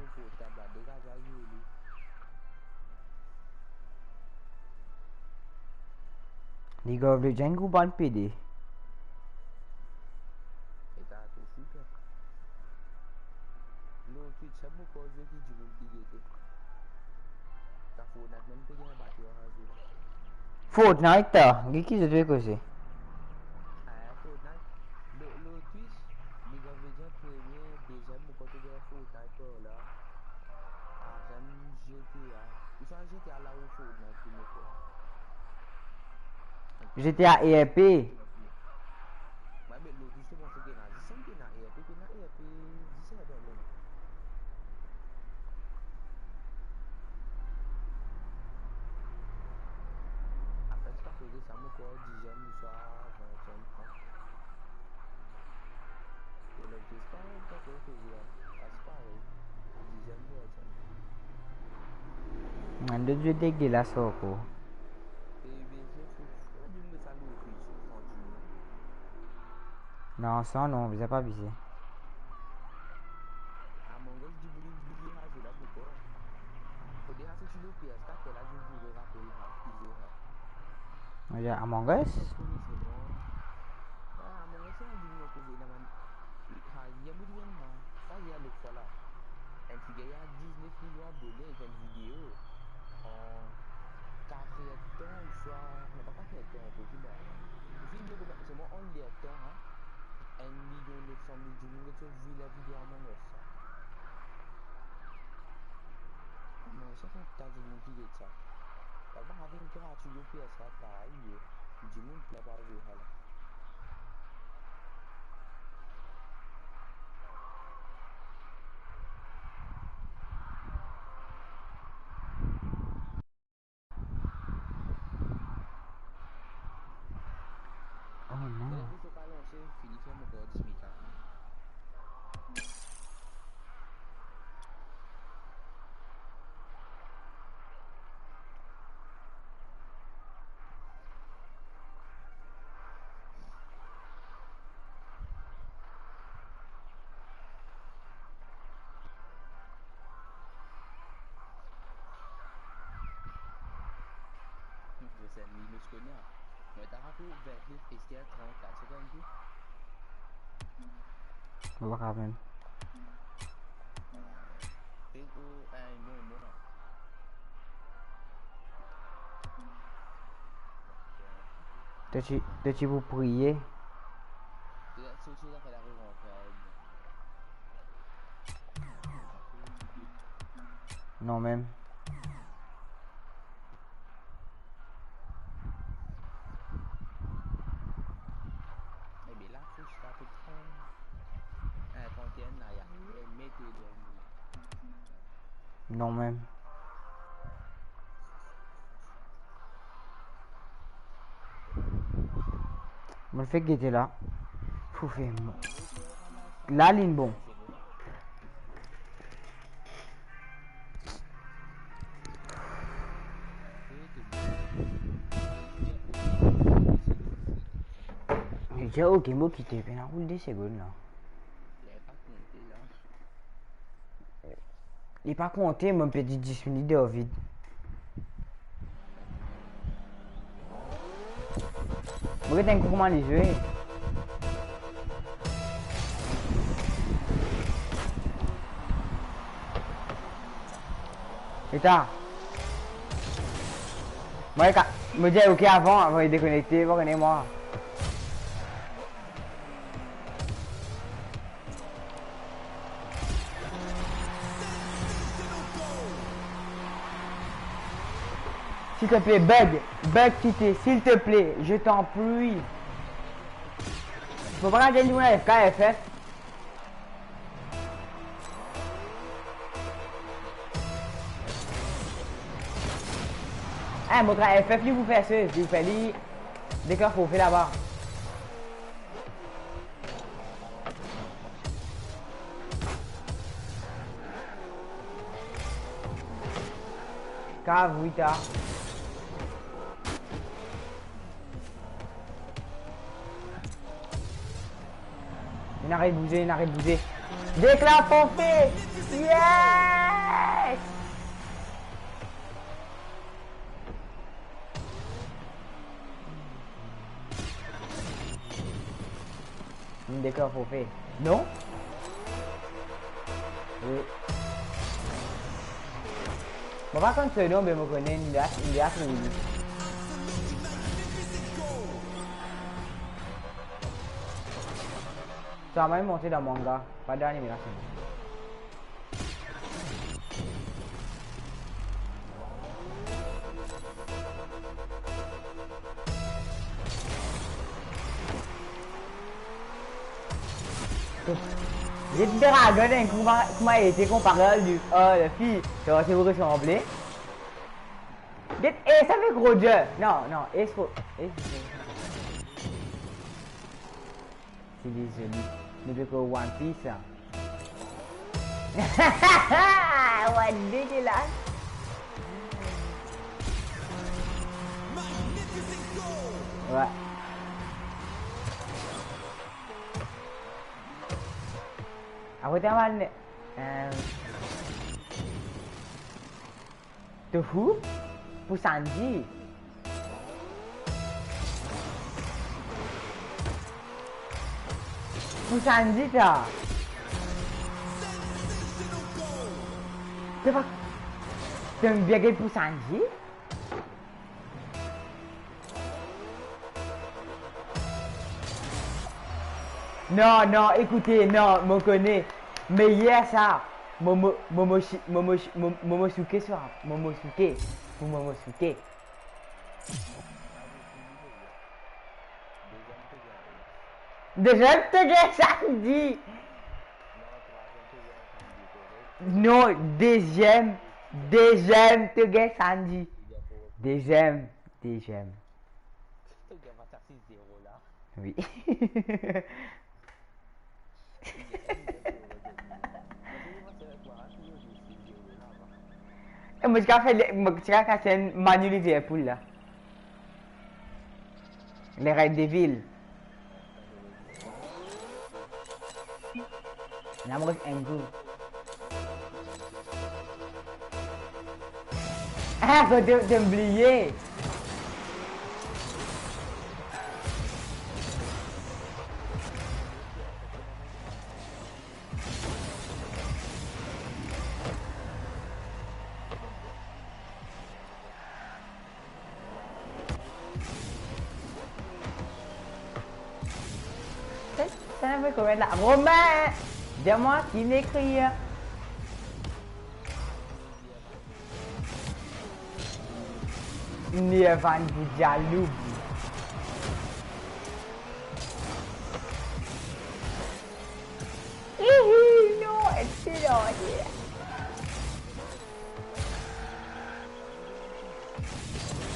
League of Legends ou ban PD? Et t'as tout super. L'autre Twitch, c'est beaucoup de jeux qui du monde qui était. T'as Fortnite même payé un battu à jouer. Fortnite, qui je dois causer? Ah, Fortnite. L'autre Twitch, League of Legends premier, deuxième, beaucoup de jeux Fortnite là. Troisième, GTA. Ou soit GTA là où Fortnite premier fois. GTA ERP. Ouais, mais l'autre justement, c'est qu'il y a 10 qui n'a ERP, puis n'a ERP 17 dans le monde. Après, c'est pas causé ça, moi, quoi, 10e, ou soit 20e, hein. Et le c'est pas quoi causé, hein. Ah, c'est pareil. 10e, 20e. Un de jeux dégueulasse, quoi. Et bien, c'est fou. Pourquoi tu me ça l'autre Twitch, franchement? Non, ça non, vous avez pas visé. Among Us, du boulot, du boulot, là, là, pourquoi? Faut dire, c'est sur le PS4, là, je pourrais rappeler, là, pisé, là. Among Us? C'est bon. Ah, Among Us, c'est un du boulot causé, là, man. Il y a beaucoup de gens, ça, il y a l'autre fois, là. Un figure, il y a 19 millions d'abonnés, avec une vidéo. En 4 temps, ou soit. Non, pas 4 temps, on peut aussi, bah. Vidéo, c'est moi, on l'y temps, hein. 1 million 900 000 du monde, tu as vu la vidéo Among Us, ça. Among Us, ça fait un tas de monde qui dit ça. Parce que, avec une gratuite au PS4, pareil, du monde qui l'a pas joué, là. Oh non. Dès que tu as lancé, Philippe fait mon code, Smika. Você é milho escolher. Mas tá com o velho, esse é 34 segundos. On va quand même. Tem o. Não, não. De vous prier? C'est aussi là qu'elle arrive en fait. Non, même. Eh bien là, faut que je tape 30. 31 là, il y a une méthode. Non, même. Je me fais guetter là. Faut faire. La ligne, bon. J'ai aucun mot qui t'est bien roule des secondes là. Il n'est pas compté là. Il n'est pas compté, mon petit 10 minutes de vide. Moi, t'as un coup comment les jouer. Et t'as. Moi, me dis ok avant de déconnecter, vous connaissez moi. S'il te plaît, bug quitter, s'il te plaît, je t'en prie. Faut pas regarder une FKFF. Ah, mon FF, lui vous fait ça, vous faites lui. Dès qu'il faut faire là-bas. Cave, oui, t'as. Il n'arrête de bouger, il n'arrête de bouger. Déclare forfait. Yes. Il déclare forfait. Non? Oui. Bon, par contre, ce nom, je me connais, il est assez mini. Ça va même monter dans mon manga, pas d'animation. J'ai dit dragon, comment a été comparé du la fille, ça va vous ressembler. Et ça fait gros jeu. Non, non, et c'est désolé. Ne veut que One Piece. Ouais, dégueulasse. Ouais. Aku tahu Tofu Pusanji. Pusanji ça. C'est pas. C'est un biaget Pusanji. Non, non, écoutez, non, me connais. Mais hier, ça, Momosuke soir. Momosuke. Pour Momosuke. Déjà, te gars, samedi. Non, deuxième, te gars, samedi. Deuxième. Oui. Moi, je fait une Manu Liverpool là. Les Raids des villes. Là, moi, c'est un goût. Ah, faut t'oublier. Ça fait combien là? Romain! Dis-moi qui m'écrit. Nievan Boudialoub. Non, excellent.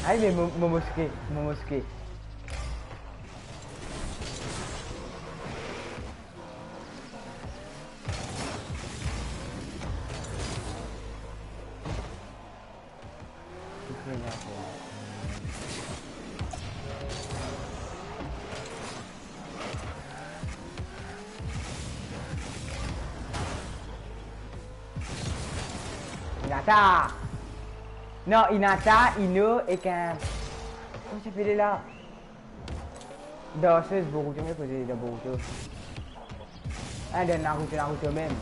Allez, Momosuke. Hinata. Non, Hinata, Ino et qu'un... Comment ça fait là? Danseuse Boruto, mais posé de Boruto. Ah, de Naruto même.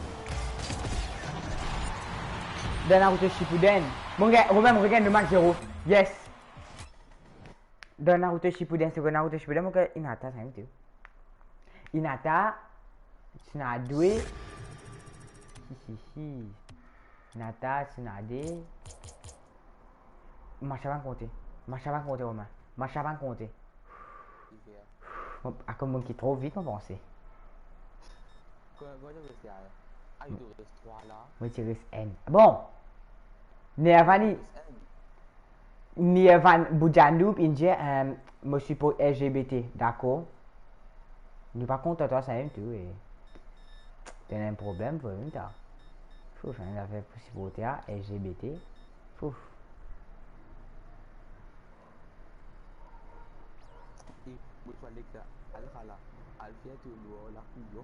De Naruto Shippuden. Mon gars, Romain, regarde le match 0. Yes. De Naruto Shippuden, c'est que Naruto Shippuden, mon gars, Hinata, c'est un peu. Hinata, Tsunade. Hinata, Tsunade. Machin va compter, Romain. Machin va compter. Ah, comme mon qui trop vite, on pensait. Oui, tu restes N. Bon. Nervani. Nervan Boudjanoub, Indien, me suppose LGBT. D'accord. Mais par contre, toi, c'est un tout. T'as un problème, pour une tard. Faut faire une affaire pour supporter LGBT. Fouf. buat balik ke Al-Khala. Alfia tu luar lah kuyo.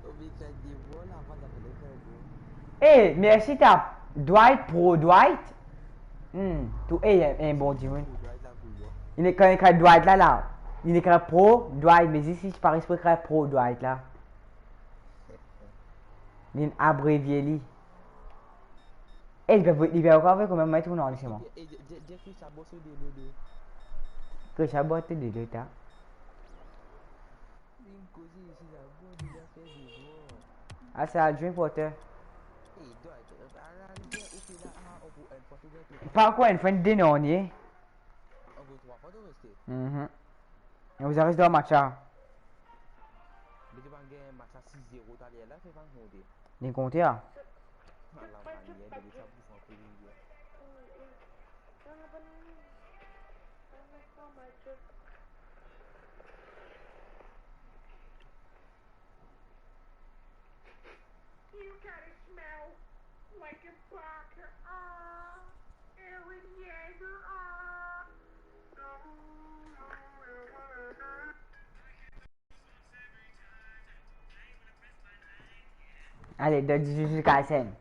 Obikan dia bola apa dah boleh ke tu. Eh, mais si t'as Dwight pro Dwight. Tu un bon dieu. Il est quand même Dwight là. Il est quand même pro Dwight, mais ici je parie pour écrire pro Dwight là. Il est abrévié lui. Eh, il va encore avec combien de mètres ou non, c'est moi. Jeffrey Chabot sur des deux. Que Chabot est de deux tas. Ah, c'est Adrien Potter. Pas quoi, une fin de dénonnier. Et vous arrivez dans le match là. Les comptes là. You gotta smell like a Parker. Aaron Yeager. Allez, de Jujutsu Kaisen.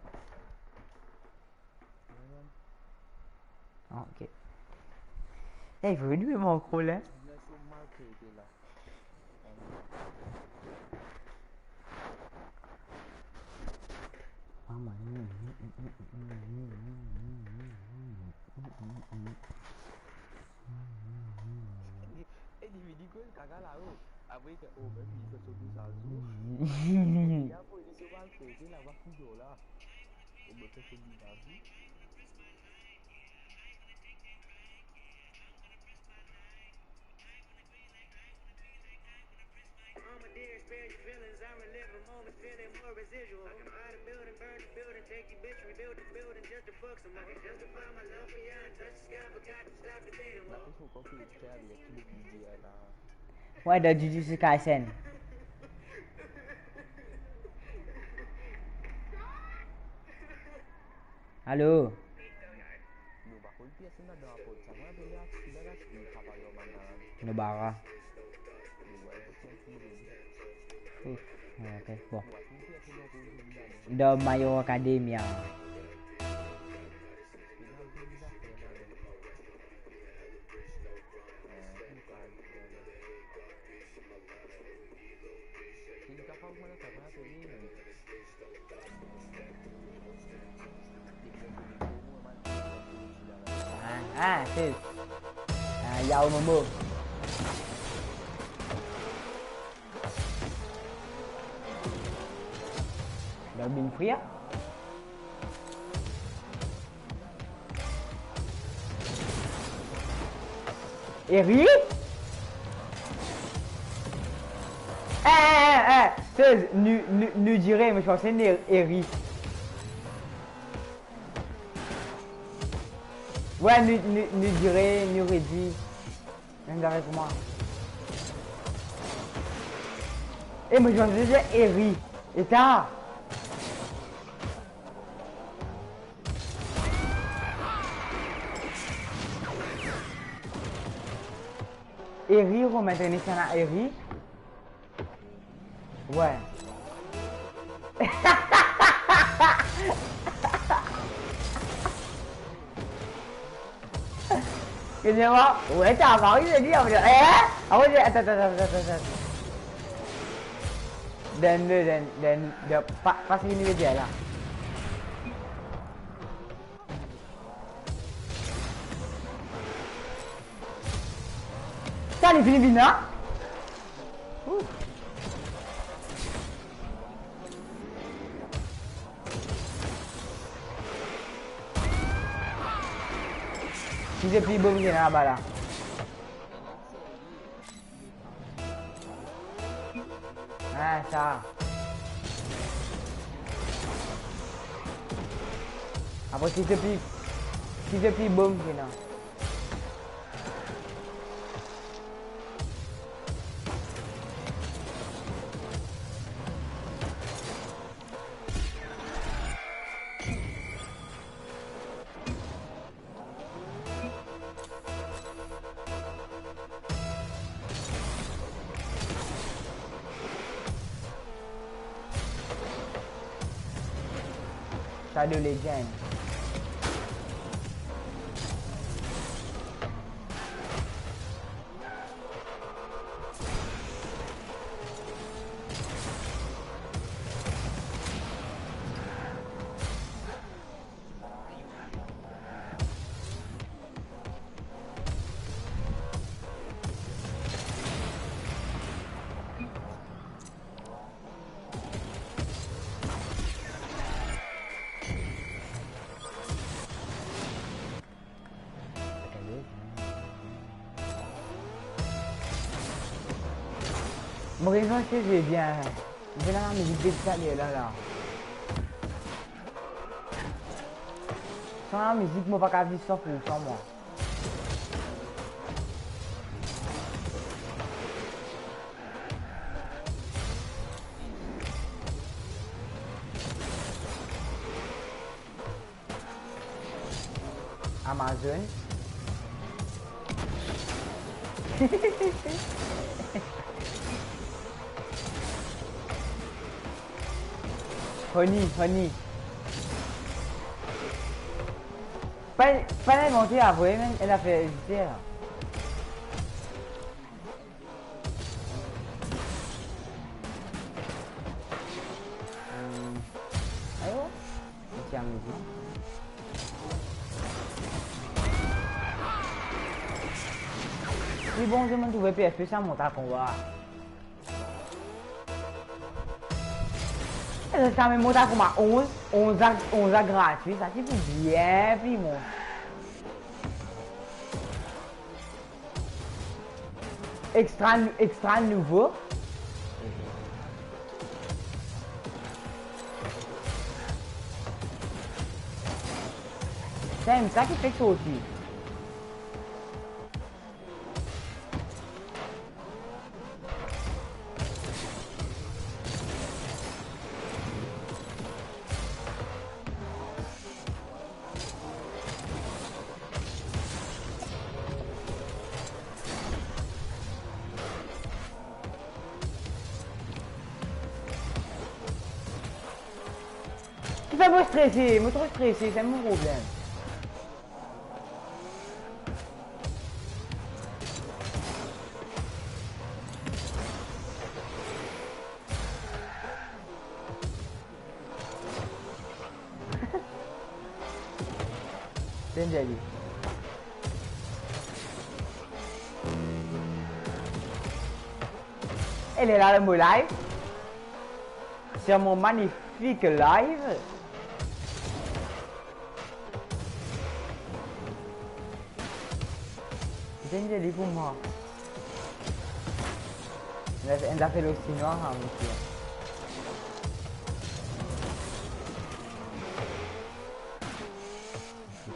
Ah, ok. Eh, il veut lui mon gros là. Ouais, de Jujutsu Kaisen. Allô? Nobara. Ok, bon. De My Hero Academia. C'est Yao Momo. Le Bin Free. Eri? C'est nu dirait, mais je pensais Eri. Ouais, nu dirait, nu réduit. Même d'arrêt pour moi. Et moi je pensais déjà Eri. Et t'as? Eri, on maintenant ici à Eri. Ouais. Excusez-moi. Ouais, t'as pas envie de dire. Ah ouais, attends. Dan, pas ini aja lah. Kan ini bina. Kita pergi begini apa lah? Ça. Après si te plie boum sinon. Shadow Legend. Mon raison c'est que j'ai bien. Je vais la musique décalée là. Sans la musique, moi pas vivre sans moi. Amazon. Honey. Pas monter après, même elle a fait hésiter là. Ayo, ici à musique. Si bon, je me trouvais PSP, ça monte à combat. Ça me monte à combat 11 à gratuit, ça c'est bien, puis mon. Extra nouveau. C'est ça qui fait ça aussi. Tu fais moi stresser, moi trop stressé, c'est mon problème. C'est joli. Elle est là le mot live. Sur mon magnifique live. C'est joli pour moi. Elle a fait le chinois, hein, monsieur.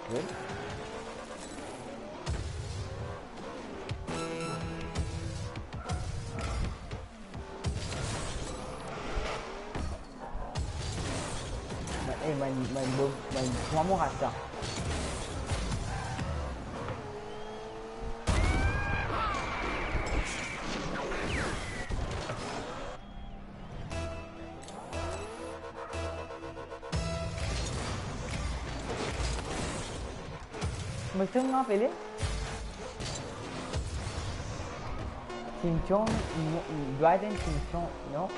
Good. Moi mon rasta. Mesti ngapelin? Cincong, dua dan cincong, no?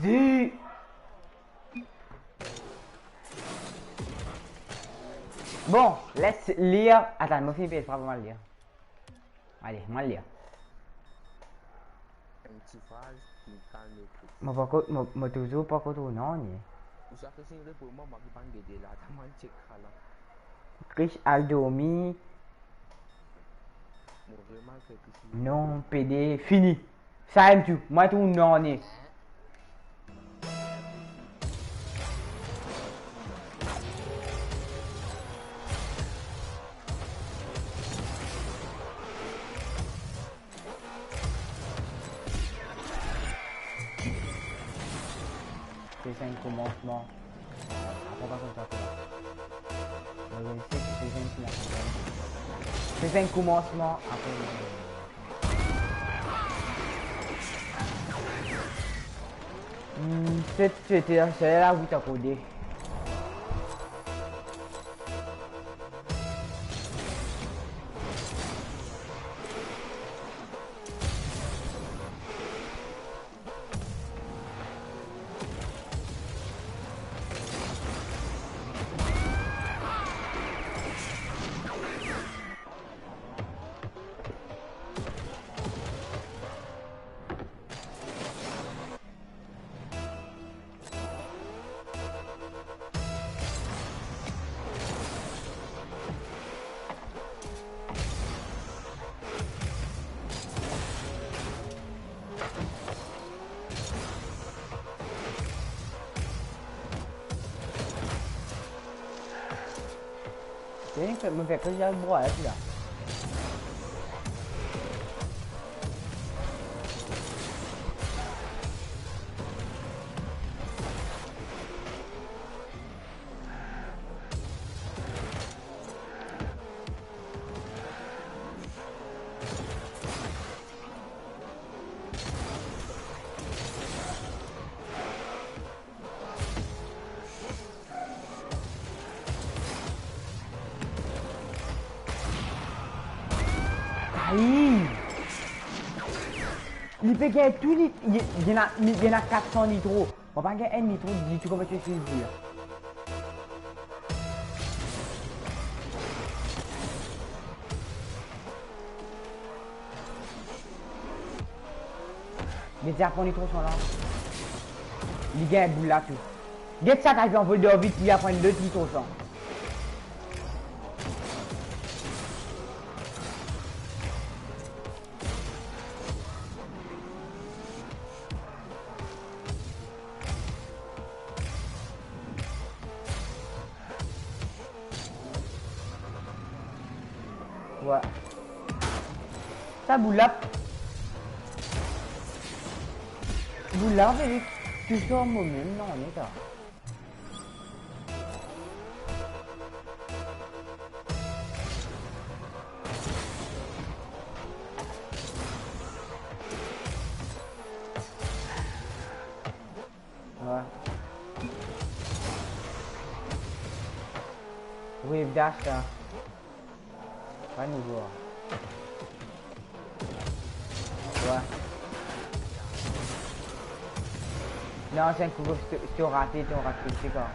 Zee. Bon, let's lire. Attends, moi finis pas vraiment lire. Allez, moi lire. Une petite phrase qui me calme le coup. Moi toujours pas contre non ni. Vous savez que c'est pour moi, ma qui parle de là, t'as moins check là. Chris Aldomi. Moi vraiment que Non, PD, fini. Ça aime tout. Moi tout non ni. C'est un commencement. Après pas comme ça. C'est un commencement. Après. C'était là où t'as codé. Mình phải có ra bùa hết rồi. Il peut gagner tout il y en a 400 nitro. On va gagner un nitro, dis-tu comment tu fais le dire. Les Japon nitro sont là. Il gagne un boule là tout. Get ça, t'as vu en vol de vite, il va prendre 2 nitros sans. Ouais. Ça boule là. Boule là, tu sors moi même, non, on est là. Ouais. Wave dash là. Pas nouveau. Ouais. Non, c'est un coup que tu as raté, c'est quoi.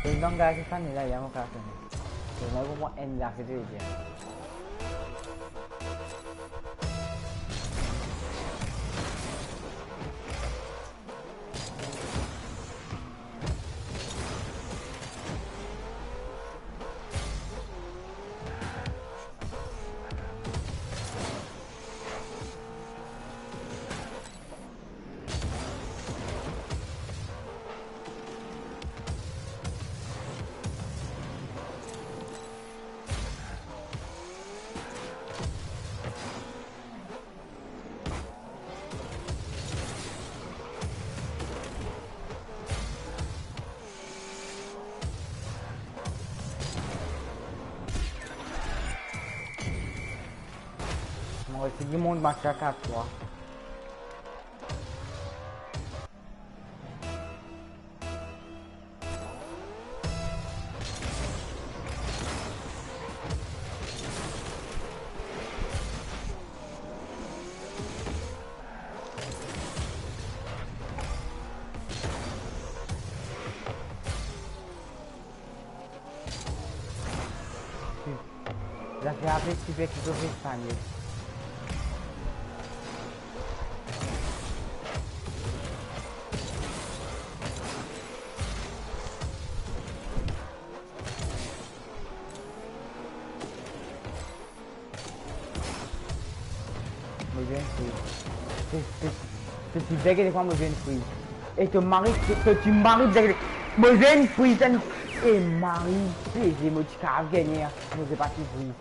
Đừng đong ra cái phát này là giá một cái này. Đừng nói với bọn em là cái gì vậy. On va essayer de monter macaque à toi. Já foi a princípio aqui do Vestania. Tu pega ele com a Mogen Free. Et tu maries, tu maries avec Mogen Free. Et Marie, j'ai mon petit carave gagné. Nous c'est parti free.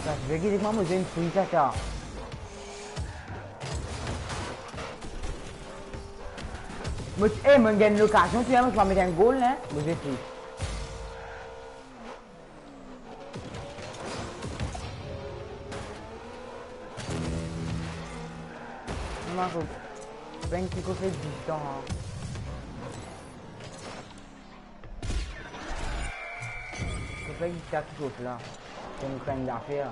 Ça, je vais gagner avec moi Mogen Free, ça. Moi, moi, gagne l'occasion, tu vois, moi, je vais mettre un goal, là. Moi, je vais faire. Marco, ben qui fait 10 ans. Je fais 4 choses là. C'est une crainte d'affaires.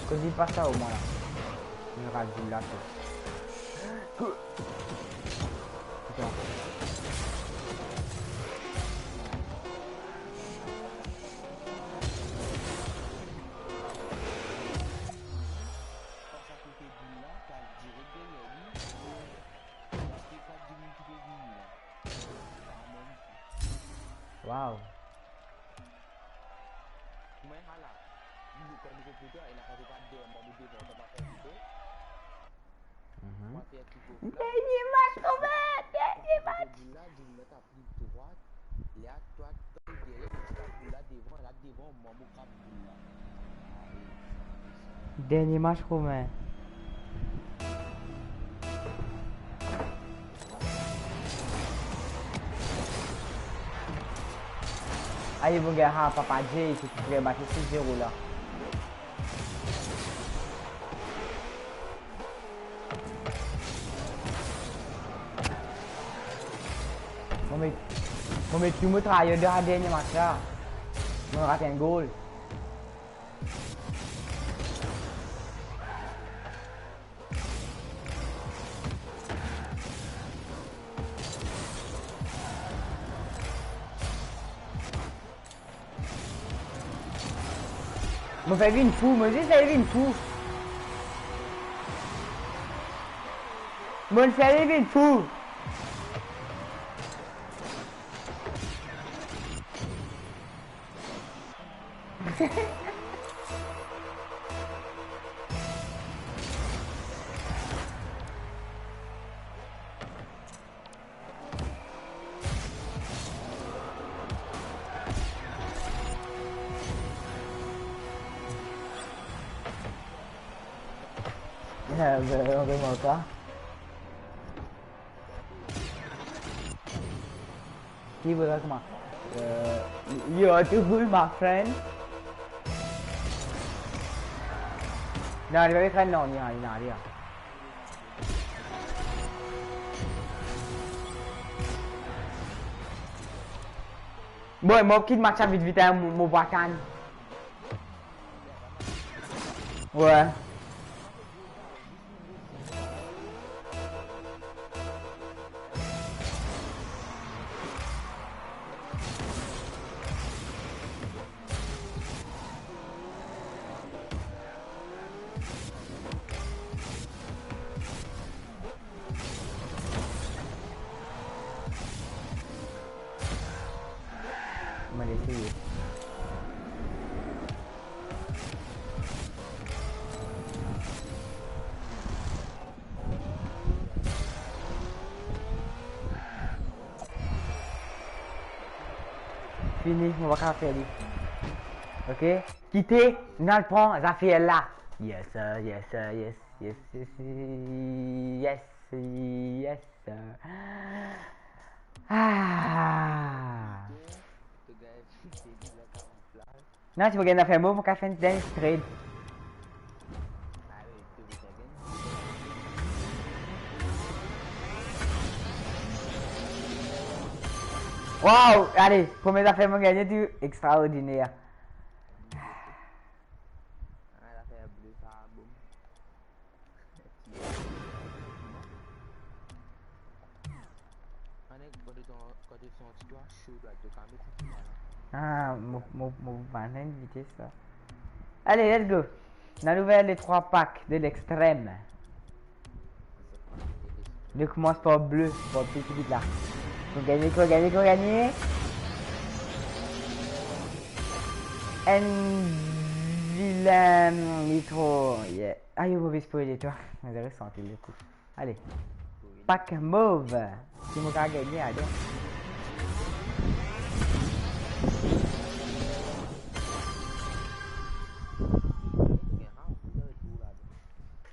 Così passa o mala. Mi raggi il lato. Wow. Dernier match quand même. Dernier match. Dernier match romain. Aí vou agarrar Papa J, se tu quiser bater 6-0 là. Mais tu me travailles de la dernière match là. On rate un goal. Me fais une fou, me dis ça une fou. Me fais une fou. On remonte ça. Qui veut comment? You are too good, my friend. No, arriva a no, in aria. Boy, mau kit match vite vite mon bacane. Ouais. Fini, on va faire lui. Ok? Quitter, on prend, ça fait là. Yes, sir, yes, sir, yes, yes, yes, yes, yes, sir. Ah. Non, tu vas gagner faire beau pour faire une dance trade. Wow! Allez, première affaire m'a gagné du extraordinaire. Ah, mon banane vitesse ça. Allez, let's go. On a ouvert les 3 packs de l'extrême. Ne commence par bleu, par le petit vite là. Faut gagner, faut gagner, faut gagner. Un vilain nitro. Yeah. Ah, il mauvais spoiler toi. Intéressant, il le coup. Allez. Pack mauve. Si mon gars gagné, allez.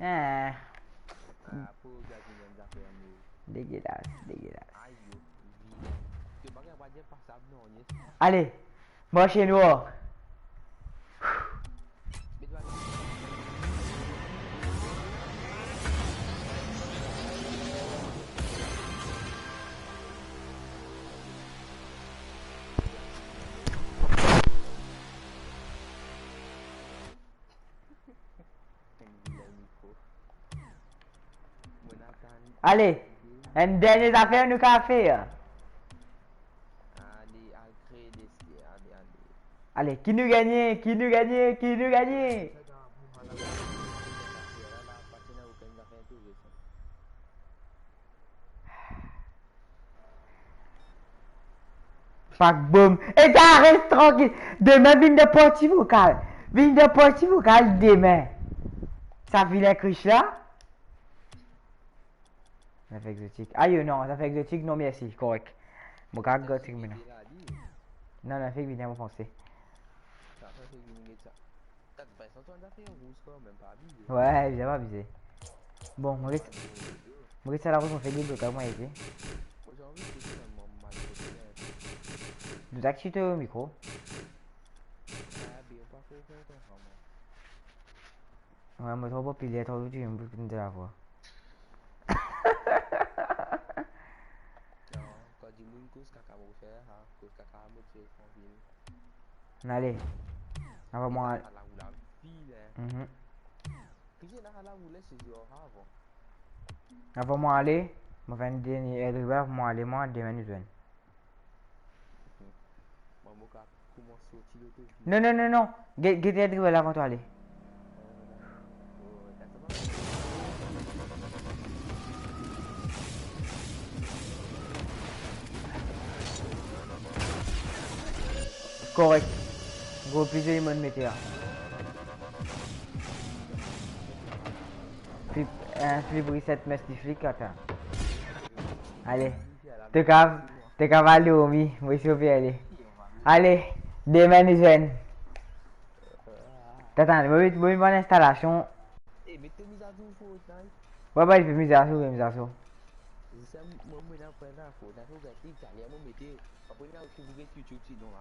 Ah. Dégueulasse, dégueulasse. Allez, moi chez noir. Allez, une dernière affaire nous qu'a fait. Allez, qui nous gagne? Qui nous gagne? Qui nous gagne? Fuck boom. Et gars, reste tranquille. Demain, vigne de partie vocale. Vigne de partie vocale demain. Ça fait la cruche là? Ça fait exotique. Aïe non, ça fait exotique, non merci, correct. Mon gars, gothique maintenant. Non, non, fait bien mon français. Ouais, évidemment abusé. Bon, Maurice, ça la route, on fait des comme moi ici. Nous activez au micro. Ouais, moi, trop beau, puis il est trop du, je me de la voix. Allez, envoie-moi. Envoie-moi aller. Moi, vais dire, moi aller, moi, demain, nous venons. Non, non, non, non. Get là avant toi, aller. Correct. Gros plus de mode météo. Flip reset mystiflic, attends. Allez. T'es capable aller au mi. Moi, je vais aller. Allez. Demain, nous venons. Attends, moi, une bonne installation. Ouais, bah, il fait mise à jour, mise à jour.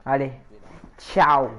Allez, ciao.